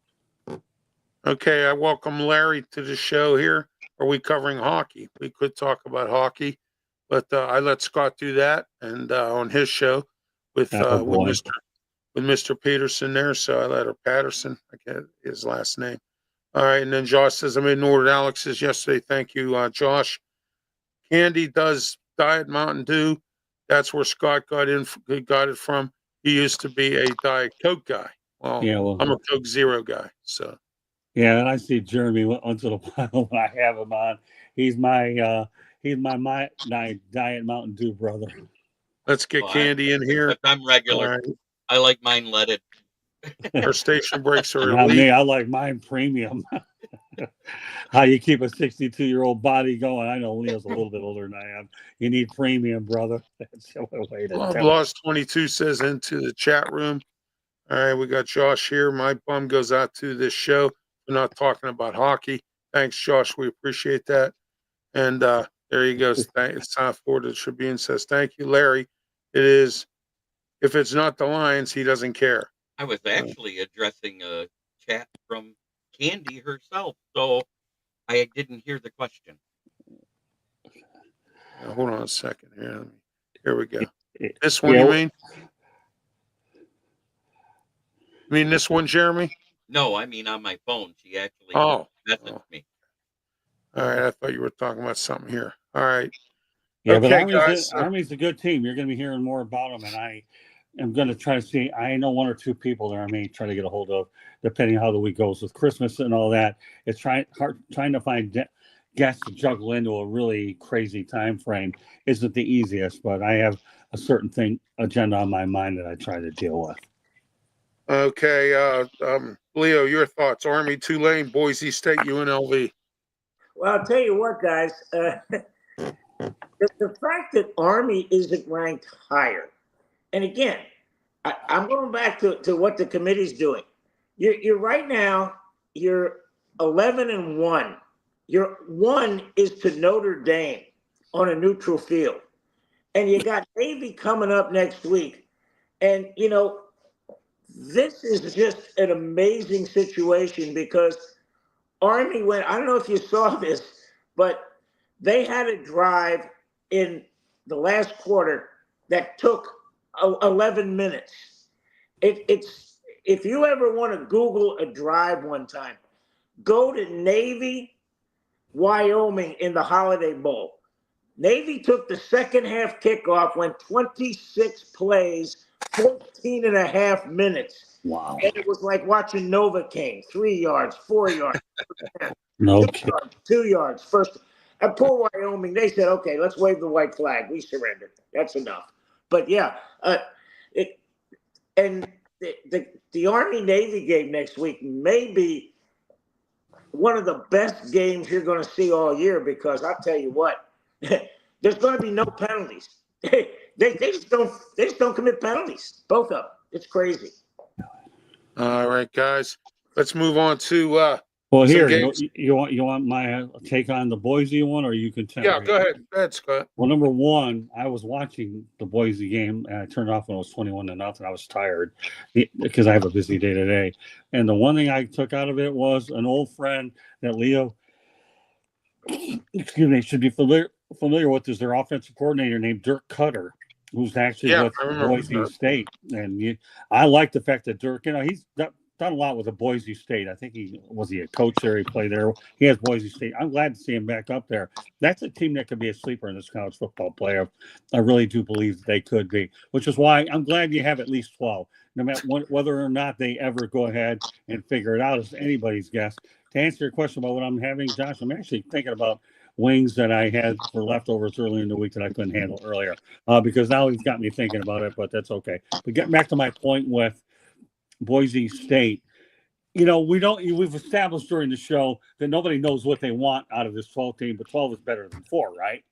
Okay, I welcome Larry to the show here. Are we covering hockey? We could talk about hockey, but I let Scott do that, and on his show with Mr. Peterson there. So I let her Patterson. I get his last name. All right, and then Josh says I made an order at Alex's yesterday. Thank you, Josh. Candy does Diet Mountain Dew. That's where Scott got it from. He used to be a Diet Coke guy. Well, Yeah, well, I'm a Coke Zero guy. So yeah, and I see Jeremy once in a while when I have him on. He's my Diet Mountain Dew brother. let's get Candy in here. But I'm All regular. right. I like mine leaded. Our station breaks are Not me. elite. I like mine premium. How you keep a 62-year-old body going? I know Leo's a little bit older than I am. You need premium, brother. That's the way to Love tell it. Lost 22 says into the chat room. All right, we got Josh here. My bum goes out to this show. We're not talking about hockey. Thanks, Josh. We appreciate that. And there he goes. It's time for the Tribune says, thank you, Larry. It is, if it's not the Lions, he doesn't care. I was actually addressing a chat from Candy herself, so I didn't hear the question. Now, hold on a second here. Here we go. This one, you mean? You mean this one, Jeremy? No, I mean on my phone. She actually messaged me. All right, I thought you were talking about something here. All right. Yeah, okay, but Army's a good team. You're going to be hearing more about them, and I am going to try to see. I know one or two people that I may try to get a hold of, depending on how the week goes with Christmas and all that. It's trying to find guests to juggle into a really crazy time frame isn't the easiest, but I have a certain agenda on my mind that I try to deal with. Okay, Leo, your thoughts? Army, Tulane, Boise State, UNLV. Well, I'll tell you what, guys. The fact that Army isn't ranked higher, and again, I'm going back to what the committee's doing. You're right now, you're 11-1. Your 1 is to Notre Dame on a neutral field, and you got Navy coming up next week, and this is just an amazing situation because Army went. I don't know if you saw this, but they had a drive in the last quarter that took 11 minutes. It's if you ever want to Google a drive one time, go to Navy, Wyoming in the Holiday Bowl. Navy took the second half kickoff, went 26 plays, 14 and a half minutes. Wow. And it was like watching Novocaine, 3 yards, 4 yards, No 2 yards, 2 yards. First, at poor Wyoming, they said, okay, let's wave the white flag. We surrendered. That's enough. But yeah, the Army-Navy game next week may be one of the best games you're going to see all year because I'll tell you what, there's going to be no penalties. They just don't commit penalties, both of them. It's crazy. All right, guys, let's move on to well, here you want my take on the Boise one, or you can tell. Yeah, go ahead. Go ahead, Scott. Well, number one, I was watching the Boise game, and I turned it off when it was 21-0. I was tired because I have a busy day today. And the one thing I took out of it was an old friend that Leo, should be familiar with, is their offensive coordinator named Dirk Cutter, who's actually with Boise State. And I like the fact that Dirk, he's done a lot with the Boise State. I think he a coach there. He played there. He has Boise State. I'm glad to see him back up there. That's a team that could be a sleeper in this college football playoff. I really do believe that they could be, which is why I'm glad you have at least 12. No matter whether or not they ever go ahead and figure it out is anybody's guess. To answer your question about what I'm having, Josh, I'm actually thinking about wings that I had for leftovers early in the week that I couldn't handle earlier because now he's got me thinking about it, but that's okay. But getting back to my point with Boise State, we've established during the show that nobody knows what they want out of this 12 team, but 12 is better than 4, right?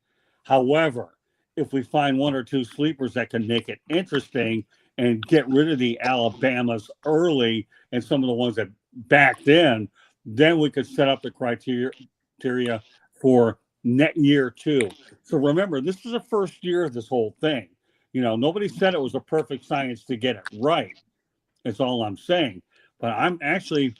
However, if we find one or two sleepers that can make it interesting and get rid of the Alabamas early and some of the ones that backed in, then we could set up the criteria for year 2. So remember, this is the first year of this whole thing. Nobody said it was a perfect science to get it right. That's all I'm saying. But I'm actually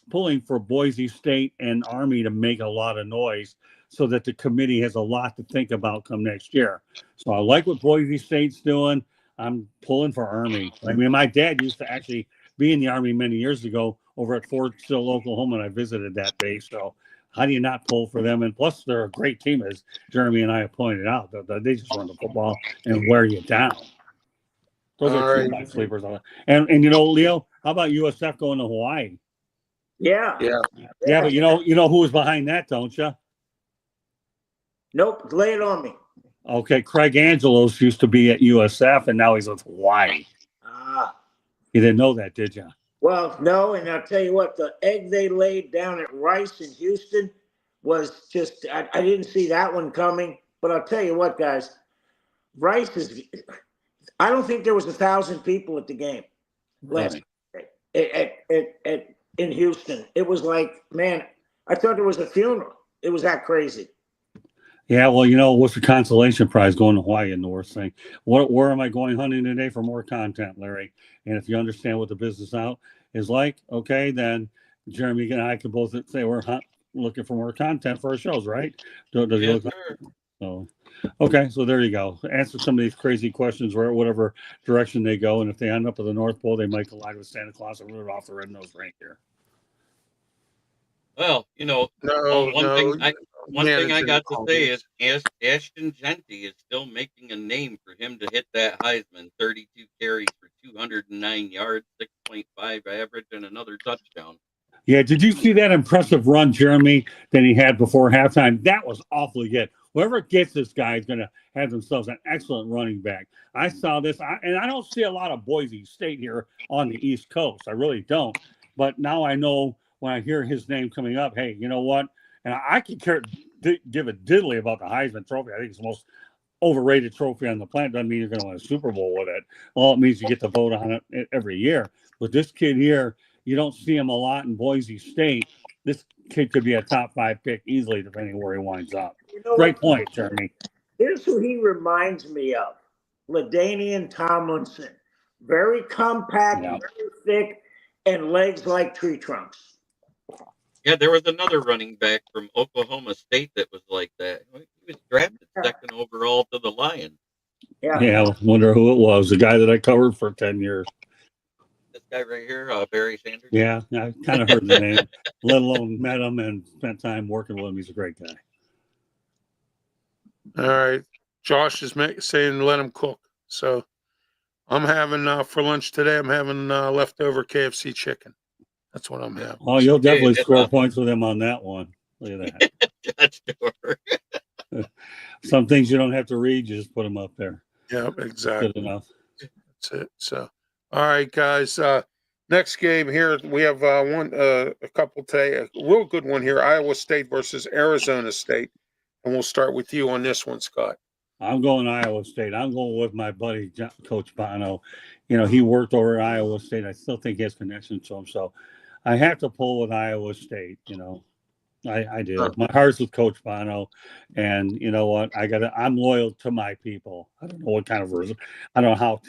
pulling for Boise State and Army to make a lot of noise so that the committee has a lot to think about come next year. So I like what Boise State's doing. I'm pulling for Army. I mean, my dad used to actually be in the Army many years ago over at Fort Sill, Oklahoma, and I visited that base. So How do you not pull for them? And plus, they're a great team, as Jeremy and I have pointed out. They just run the football and wear you down. Those All are two right. of my sleepers. And Leo, how about USF going to Hawaii? Yeah. Yeah, but you know who was behind that, don't you? Nope. Lay it on me. Okay, Craig Angelos used to be at USF, and now he's with Hawaii. You didn't know that, did you? Well, no, and I'll tell you what, the egg they laid down at Rice in Houston was just, I didn't see that one coming. But I'll tell you what, guys, Rice is, I don't think there was 1,000 people at the game last night in Houston. It was like, man, I thought there was a funeral. It was that crazy. Yeah, well, what's the consolation prize going to Hawaii in the worst thing? Where am I going hunting today for more content, Larry? And if you understand what the business out is like, okay, then Jeremy and I can both say we're looking for more content for our shows, right? Yes, sir. So, okay, so there you go. Answer some of these crazy questions where whatever direction they go, and if they end up at the North Pole, they might collide with Santa Claus and Rudolph the Red-Nosed Reindeer. Well, one thing I got to say is Ashton Genty is still making a name for him to hit that Heisman. 32 carries for 209 yards, 6.5 average, and another touchdown. Yeah, did you see that impressive run, Jeremy, that he had before halftime? That was awfully good. Whoever gets this guy is going to have themselves an excellent running back. I saw this, and I don't see a lot of Boise State here on the East Coast. I really don't. But now I know when I hear his name coming up, hey, you know what? And I can give a diddly about the Heisman Trophy. I think it's the most overrated trophy on the planet. Doesn't mean you're going to win a Super Bowl with it. All it means you get to vote on it every year. But this kid here, you don't see him a lot in Boise State. This kid could be a top 5 pick easily, depending where he winds up. Great point, Jeremy. Here's who he reminds me of. LaDainian Tomlinson. Very compact, very thick, and legs like tree trunks. Yeah, there was another running back from Oklahoma State that was like that. He was drafted second overall to the Lions. Yeah, I wonder who it was. The guy that I covered for 10 years. This guy right here, Barry Sanders. Yeah, I kind of heard the name, let alone met him and spent time working with him. He's a great guy. All right. Josh is saying let him cook. So I'm having for lunch today, I'm having leftover KFC chicken. That's what I'm having. Oh, you'll definitely score points with him on that one. Look at that. Some things you don't have to read, you just put them up there. Yeah, exactly. Good enough. That's it. So, all right, guys. Next game here, we have a couple today. A real good one here, Iowa State versus Arizona State. And we'll start with you on this one, Scott. I'm going Iowa State. I'm going with my buddy, Coach Bono. He worked over at Iowa State. I still think he has connections to him. So I have to pull with Iowa State, I do. My heart's with Coach Bono. And you know what? I'm loyal to my people. I don't know what kind of version. I don't know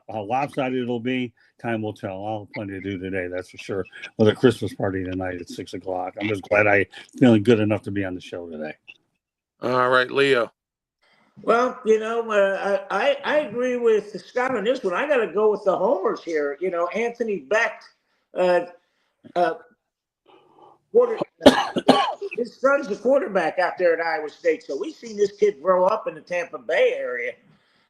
how lopsided it'll be. Time will tell. I'll have plenty to do today, that's for sure. With a Christmas party tonight at 6:00. I'm just glad I'm feeling good enough to be on the show today. All right, Leo. Well, I agree with Scott on this one. I got to go with the homers here. Anthony Beck, his son's the quarterback out there at Iowa State. So we've seen this kid grow up in the Tampa Bay area.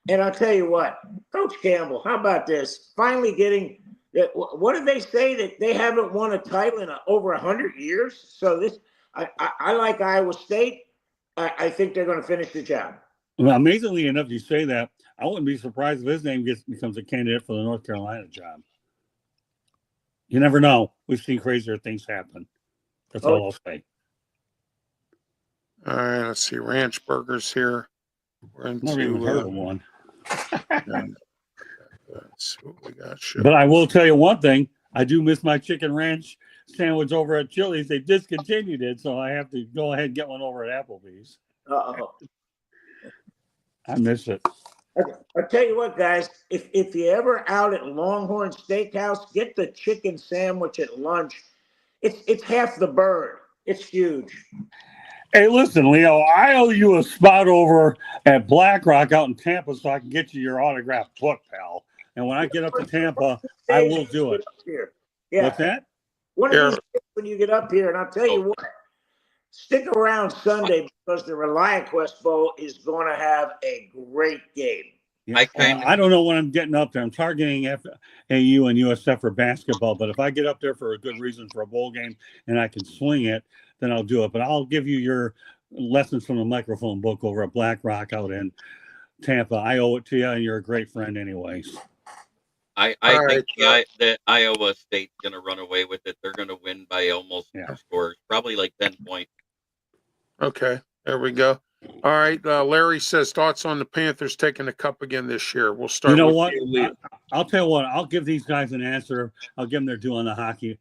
And I'll tell you what, Coach Campbell, how about this? Finally getting – what did they say? That they haven't won a title in over 100 years? So I like Iowa State. I think they're going to finish the job. Well, amazingly enough, you say that. I wouldn't be surprised if his name becomes a candidate for the North Carolina job. You never know. We've seen crazier things happen. That's all I'll say. All right, let's see. Ranch Burgers here. We're into Never even heard of one. Let's see what we got. But I will tell you one thing. I do miss my chicken ranch sandwich over at Chili's. They discontinued it, so I have to go ahead and get one over at Applebee's. Uh-oh. I miss it. I'll tell you what, guys. If you're ever out at Longhorn Steakhouse, get the chicken sandwich at lunch. It's half the bird. It's huge. Hey, listen, Leo, I owe you a spot over at Black Rock out in Tampa so I can get you your autographed book, pal. And when I get up to Tampa, I will do it. Yeah. What's that? One of these days when you get up here, and I'll tell you what, stick around Sunday because the ReliaQuest Bowl is going to have a great game. Yeah, I don't know when I'm getting up there. I'm targeting FAU and USF for basketball, but if I get up there for a good reason for a bowl game and I can swing it, then I'll do it. But I'll give you your lessons from the microphone book over at Black Rock out in Tampa. I owe it to you, and you're a great friend anyways. I think that Iowa State's going to run away with it. They're going to win by almost 2 scores, probably like 10 points. Okay, there we go. All right, Larry says thoughts on the Panthers taking the cup again this year. We'll start. You know with what? you, I'll tell you what. I'll give these guys an answer. I'll give them their due on the hockey.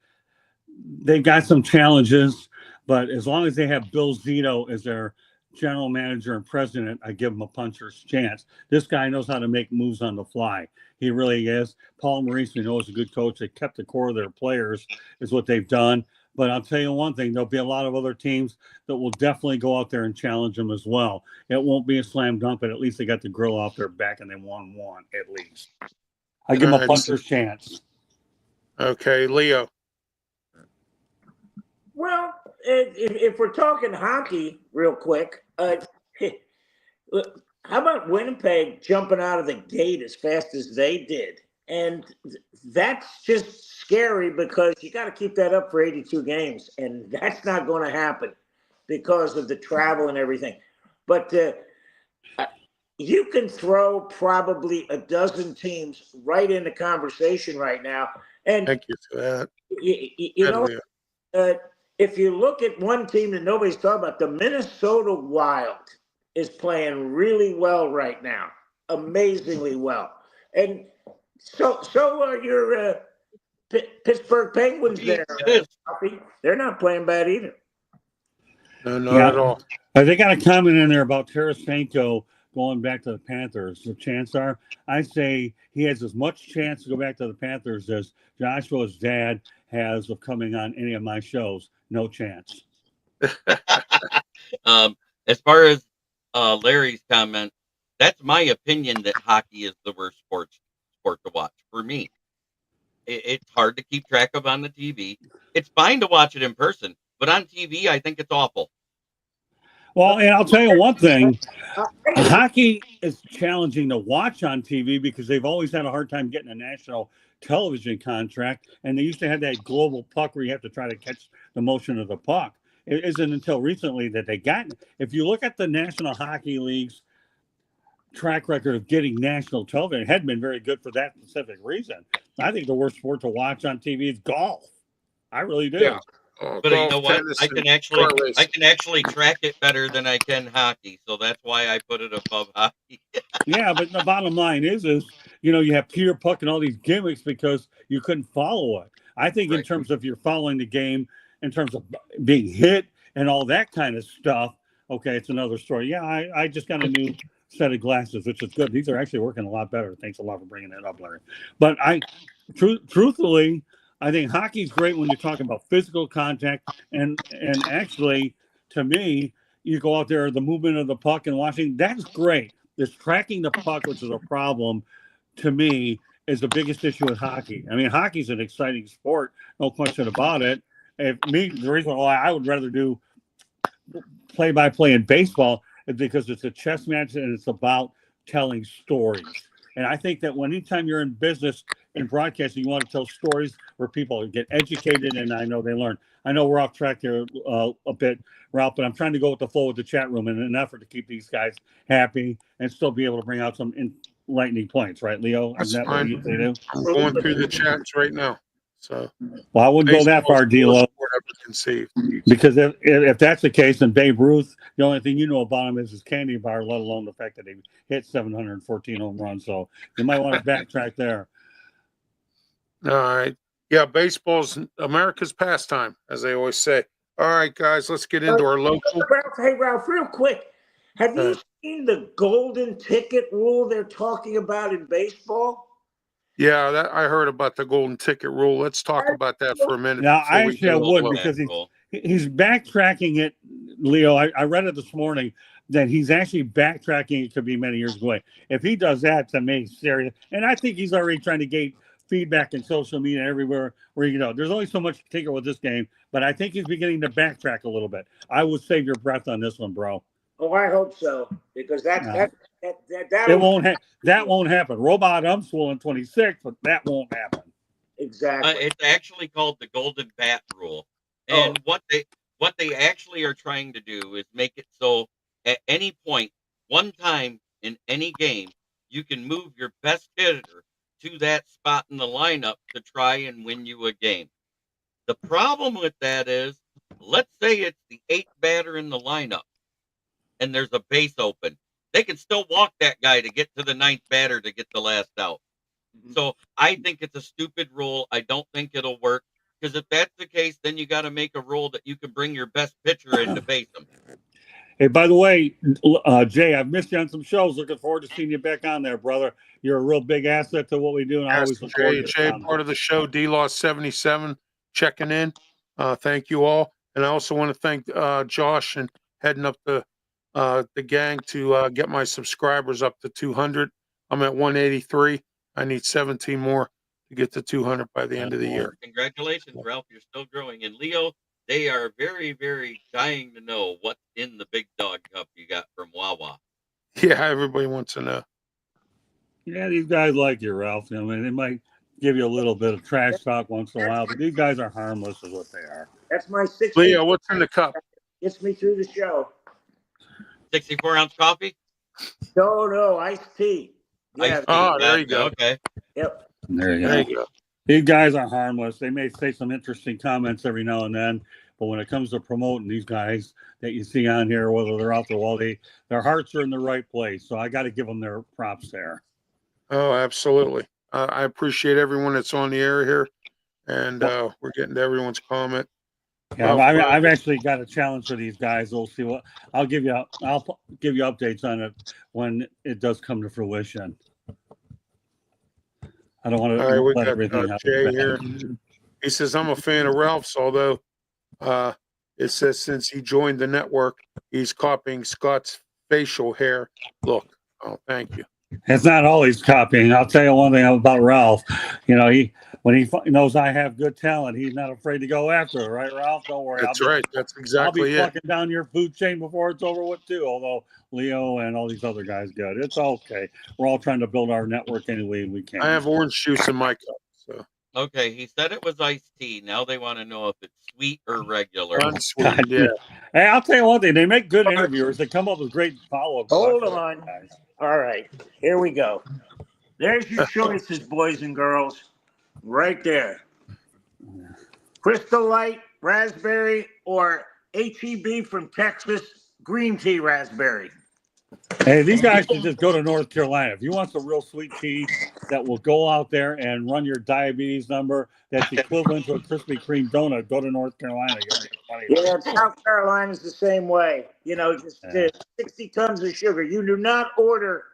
They've got some challenges, but as long as they have Bill Zito as their general manager and president, I give them a puncher's chance. This guy knows how to make moves on the fly. He really is. Paul Maurice, we know, is a good coach. They kept the core of their players, is what they've done. But I'll tell you one thing, there'll be a lot of other teams that will definitely go out there and challenge them as well. It won't be a slam dunk, but at least they got the grill off their back and they won one at least. I give them a puncher's chance. Okay, Leo. Well, if we're talking hockey real quick, how about Winnipeg jumping out of the gate as fast as they did? And that's just scary because you got to keep that up for 82 games, and that's not going to happen because of the travel and everything. But you can throw probably a dozen teams right in the conversation right now. And thank you for that. You know, if you look at one team that nobody's talking about, the Minnesota Wild is playing really well right now, amazingly well. And so are your Pittsburgh Penguins there. They're not playing bad either. No, not at all. They got a comment in there about Tarasenko going back to the Panthers. The chance are, I say he has as much chance to go back to the Panthers as Joshua's dad has of coming on any of my shows. No chance. As far as Larry's comment, that's my opinion that hockey is the worst sport to watch for me. It's hard to keep track of on the TV. It's fine to watch it in person, but on TV, I think it's awful. Well, and I'll tell you one thing. Hockey is challenging to watch on TV because they've always had a hard time getting a national television contract, and they used to have that global puck where you have to try to catch the motion of the puck. It isn't until recently that they got. If you look at the National Hockey League's track record of getting national television, it hadn't been very good for that specific reason. I think the worst sport to watch on TV is golf. I really do. Yeah. But you know what? I can actually track it better than I can hockey, so that's why I put it above hockey. Yeah, but the bottom line is you have Peter Puck and all these gimmicks because you couldn't follow it. I think in terms of you're following the game, in terms of being hit and all that kind of stuff, okay, it's another story. Yeah, I just got a new set of glasses, which is good. These are actually working a lot better. Thanks a lot for bringing that up, Larry. But truthfully, I think hockey's great when you're talking about physical contact, and actually, to me, you go out there, the movement of the puck and watching, that's great. This tracking the puck, which is a problem, to me, is the biggest issue with hockey. I mean, hockey's an exciting sport, no question about it. The reason why I would rather do play-by-play in baseball is because it's a chess match and it's about telling stories. And I think that anytime you're in business in broadcasting, you want to tell stories where people get educated, and I know they learn. I know we're off track here a bit, Ralph, but I'm trying to go with the flow with the chat room in an effort to keep these guys happy and still be able to bring out some enlightening points, right, Leo? That's Isn't that fine. what you do? I'm going through the chats right now. So, well, I wouldn't go that far, D-Lo. Because if that's the case, then Babe Ruth, the only thing you know about him is his candy bar, let alone the fact that he hit 714 home runs. So you might want to backtrack there. All right. Yeah, baseball's America's pastime, as they always say. All right, guys, let's get into our local. Hey, Ralph, real quick. Have you seen the golden ticket rule they're talking about in baseball? Yeah, I heard about the golden ticket rule. Let's talk about that for a minute. Now, I would because he's backtracking it, Leo. I read it this morning that he's actually backtracking it to be many years away. If he does that, to me, serious. And I think he's already trying to gate feedback in social media everywhere where you know there's only so much to take it with this game, but I think he's beginning to backtrack a little bit. I would save your breath on this one, bro. Oh, I hope so, because No. It that'll won't that won't happen. Robot umps will in 26, but that won't happen. exactly. It's actually called the Golden Bat Rule, Oh. and what they actually are trying to do is make it so at any point, one time in any game, you can move your best hitter to that spot in the lineup to try and win you a game. The problem with that is, let's say it's the 8th batter in the lineup, and there's a base open. They can still walk that guy to get to the 9th batter to get the last out. So I think it's a stupid rule. I don't think it'll work, because if that's the case, then you got to make a rule that you can bring your best pitcher in to base him. Hey, by the way, Jay, I've missed you on some shows. Looking forward to seeing you back on there, brother. You're a real big asset to what we do, and I always look forward to Jay, part of the show. D-Law 77 checking in. Thank you all, and I also want to thank Josh and heading up the gang to get my subscribers up to 200. I'm at 183. I need 17 more to get to 200 by the end of the year. Congratulations, Ralph. You're still growing. And Leo, they are very, very dying to know what's in the big dog cup you got from Wawa. Yeah, everybody wants to know. Yeah, these guys like you, Ralph. You know, I mean, they might give you a little bit of trash talk once in a while, but these guys are harmless, is what they are. That's my 60. Leo, what's in the cup? Gets me through the show. 64-ounce coffee? No, iced tea. Yeah. Oh, there you go. Okay. Yep. There you There go. you go. These guys are harmless. They may say some interesting comments every now and then, but when it comes to promoting these guys that you see on here, whether they're out there, well, their hearts are in the right place. So I got to give them their props there. Oh, absolutely. I appreciate everyone that's on the air here, and we're getting to everyone's comment. Yeah, I've actually got a challenge for these guys. We'll see what I'll give you updates on it when it does come to fruition. I don't want to All right, we let got everything happen. Jay here. He says, I'm a fan of Ralph's, although it says since he joined the network, he's copying Scott's facial hair look. Oh, thank you. It's not always copying. I'll tell you one thing about Ralph. You know, when he knows I have good talent, he's not afraid to go after it, right, Ralph? Don't worry. That's right. That's exactly I'll be it. fucking down your food chain before it's over with too. Although Leo and all these other guys good, it's okay. We're all trying to build our network any way we can. I have orange juice in my cup. So Okay, he said it was iced tea. Now they want to know if it's sweet or regular. unsweet, yeah. Hey, I'll tell you one thing. They make good interviewers. They come up with great follow-up. Hold on. All right. Here we go. There's your choices, boys and girls. Right there. Crystal Light Raspberry or HEB from Texas Green Tea Raspberry. Hey, these guys should just go to North Carolina. If you want some real sweet tea that will go out there and run your diabetes number that's equivalent to a Krispy Kreme donut, go to North Carolina. Yeah, South Carolina's the same way. You know, just 60 tons of sugar. You do not order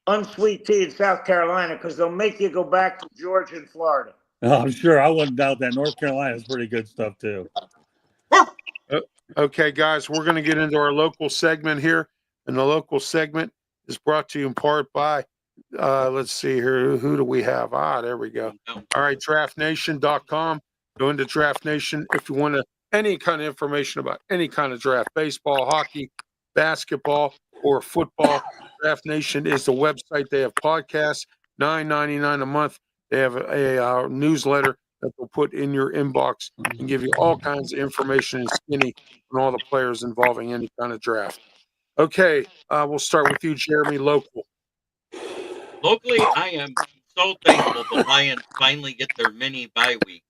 unsweet tea in South Carolina because they'll make you go back to Georgia and Florida. Oh, I'm sure. I wouldn't doubt that. North Carolina is pretty good stuff, too. Okay, guys, we're going to get into our local segment here. And the local segment is brought to you in part by, let's see here, who do we have? There we go. All right, draftnation.com. Go into Draft Nation if you want any kind of information about any kind of draft, baseball, hockey, basketball, or football. Draft Nation is the website. They have podcasts, $9.99 a month. They have a newsletter that they'll put in your inbox and give you all kinds of information and skinny on all the players involving any kind of draft. Okay, we'll start with you, Jeremy, local. Locally, I am so thankful the Lions finally get their mini bye week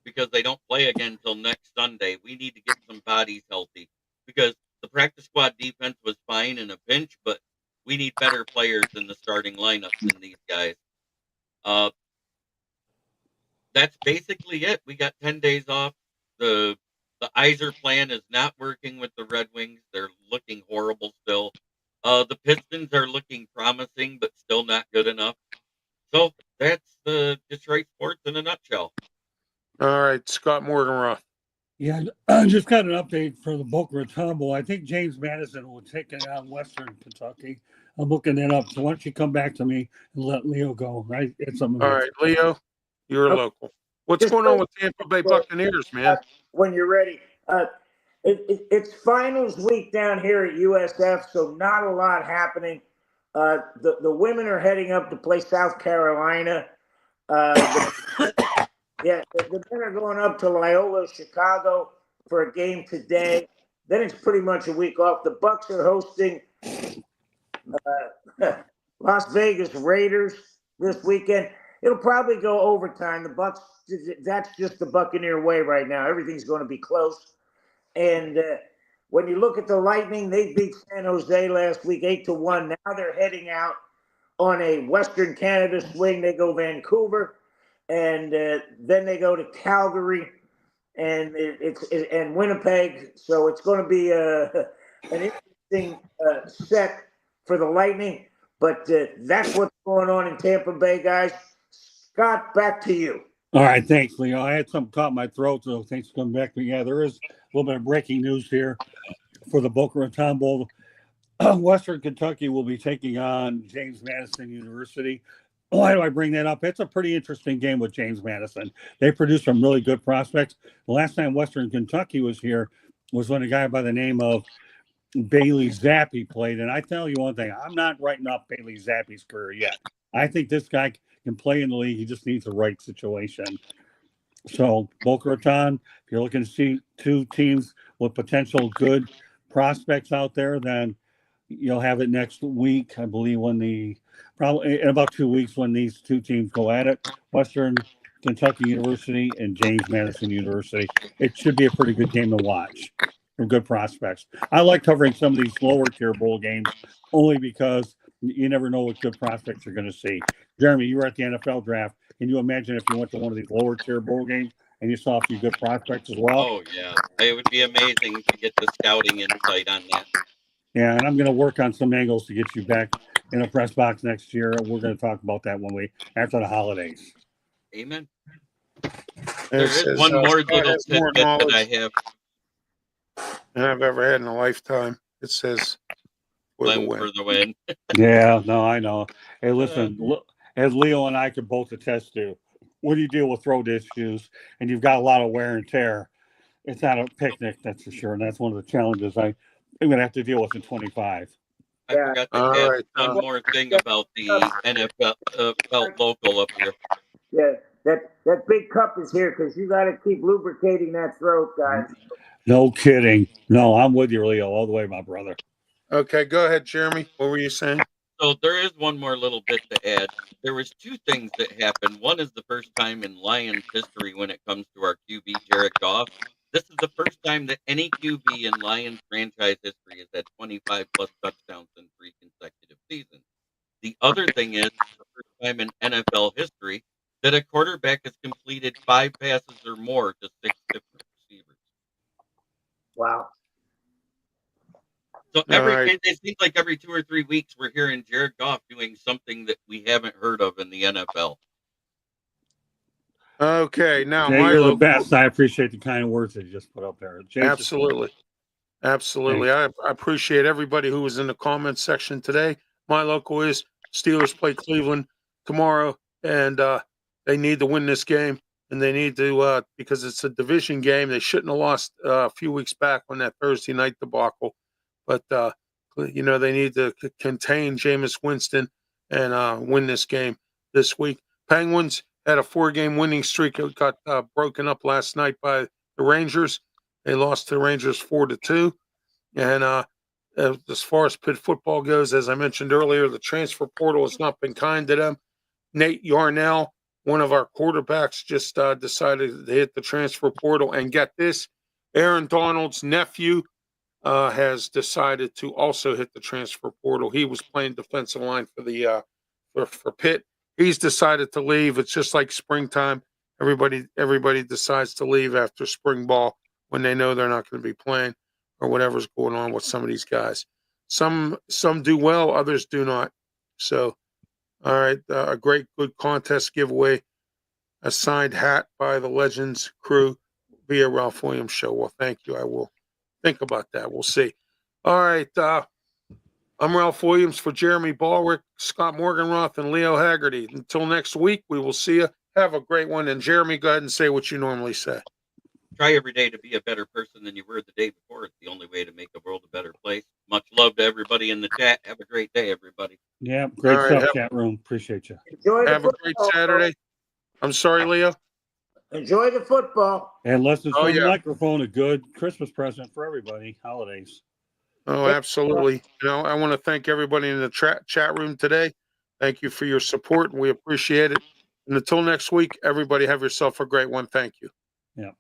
because they don't play again until next Sunday. We need to get some bodies healthy because the practice squad defense was fine in a pinch, but we need better players in the starting lineup than these guys. That's basically it. We got 10 days off. The Iser plan is not working with the Red Wings. They're looking horrible still. The Pistons are looking promising, but still not good enough. So that's the Detroit sports in a nutshell. All right, Scott Morganroth. Yeah, I just got an update for the Boca Raton Bowl. I think James Madison will take it on Western Kentucky. I'm looking that up. So why don't you come back to me and let Leo go? It's something. All right, Leo, you're Okay. local. What's Just going on with Tampa Bay Buccaneers, man? when you're ready. It's finals week down here at USF, so not a lot happening. The women are heading up to play South Carolina. The men are going up to Loyola, Chicago for a game today. Then it's pretty much a week off. The Bucks are hosting Las Vegas Raiders this weekend. It'll probably go overtime. The Bucks, that's just the Buccaneer way right now. Everything's going to be close. And when you look at the Lightning, they beat San Jose last week 8-1. Now they're heading out on a Western Canada swing. They go Vancouver, and then they go to Calgary, and and Winnipeg. So it's going to be an interesting set for the Lightning. But that's what's going on in Tampa Bay, guys. Scott, back to you. All right, thanks, Leo. I had something caught in my throat, so thanks for coming back. But yeah, there is a little bit of breaking news here for the Boca Raton Bowl. Western Kentucky will be taking on James Madison University. Why do I bring that up? It's a pretty interesting game with James Madison. They produce some really good prospects. The last time Western Kentucky was here was when a guy by the name of Bailey Zappi played. And I tell you one thing, I'm not writing up Bailey Zappi's career yet. I think this guy can play in the league. He just needs the right situation. So Boca Raton, if you're looking to see two teams with potential good prospects out there, then you'll have it next week, I believe, probably in about 2 weeks when these two teams go at it. Western Kentucky University and James Madison University. It should be a pretty good game to watch for good prospects. I like covering some of these lower tier bowl games only because you never know what good prospects you're going to see. Jeremy, you were at the NFL draft. Can you imagine if you went to one of these lower tier bowl games and you saw a few good prospects as well? Oh, yeah. It would be amazing to get the scouting insight on that. Yeah, and I'm going to work on some angles to get you back in a press box next year. We're going to talk about that after the holidays. Amen. There is one more little tidbit that I have. And I've ever had in a lifetime. It says for the win. Yeah, no, I know. Hey, listen, as Leo and I could both attest to, when you deal with throat issues and you've got a lot of wear and tear, it's not a picnic, that's for sure. And that's one of the challenges I'm going to have to deal with in 25. I forgot to add one more thing about the NFL local up here. Yeah, that big cup is here because you got to keep lubricating that throat, guys. No kidding. No, I'm with you, Leo, all the way, my brother. Okay, go ahead, Jeremy. What were you saying? So there is one more little bit to add. There was two things that happened. One is the first time in Lions history when it comes to our QB, Jared Goff. This is the first time that any QB in Lions franchise history has had 25-plus touchdowns in 3 consecutive seasons. The other thing is the first time in NFL history that a quarterback has completed 5 passes or more to 6 different receivers. Wow. So it seems like every 2 or 3 weeks we're hearing Jared Goff doing something that we haven't heard of in the NFL. Okay, now Jay, you're the best. I appreciate the kind words that you just put up there. Absolutely. I appreciate everybody who was in the comments section today. My local is Steelers play Cleveland tomorrow, and they need to win this game, and they need to because it's a division game. They shouldn't have lost a few weeks back on that Thursday night debacle, but they need to contain Jameis Winston and win this game this week. Penguins had a 4-game winning streak. It got broken up last night by the Rangers. They lost to the Rangers 4-2. And as far as Pitt football goes, as I mentioned earlier, the transfer portal has not been kind to them. Nate Yarnell, one of our quarterbacks, just decided to hit the transfer portal. And get this, Aaron Donald's nephew has decided to also hit the transfer portal. He was playing defensive line for the for Pitt. He's decided to leave. It's just like springtime. Everybody decides to leave after spring ball when they know they're not going to be playing or whatever's going on with some of these guys. Some do well, others do not. So, all right, a good contest giveaway, a signed hat by the Legends crew via Ralph Williams Show. Well, thank you. I will think about that. We'll see. All right. I'm Ralph Williams for Jeremy Ballrich, Scott Morganroth, and Leo Haggerty. Until next week, we will see you. Have a great one. And Jeremy, go ahead and say what you normally say. Try every day to be a better person than you were the day before. It's the only way to make the world a better place. Much love to everybody in the chat. Have a great day, everybody. Yeah, great All right, stuff, chat room. Appreciate you. Enjoy the Have a great football, Saturday. I'm sorry, Leo. Enjoy the football. And lessons Oh, from the yeah. microphone, a good Christmas present for everybody. Holidays. Oh, absolutely. I want to thank everybody in the chat room today. Thank you for your support. We appreciate it. And until next week, everybody have yourself a great one. Thank you. Yeah.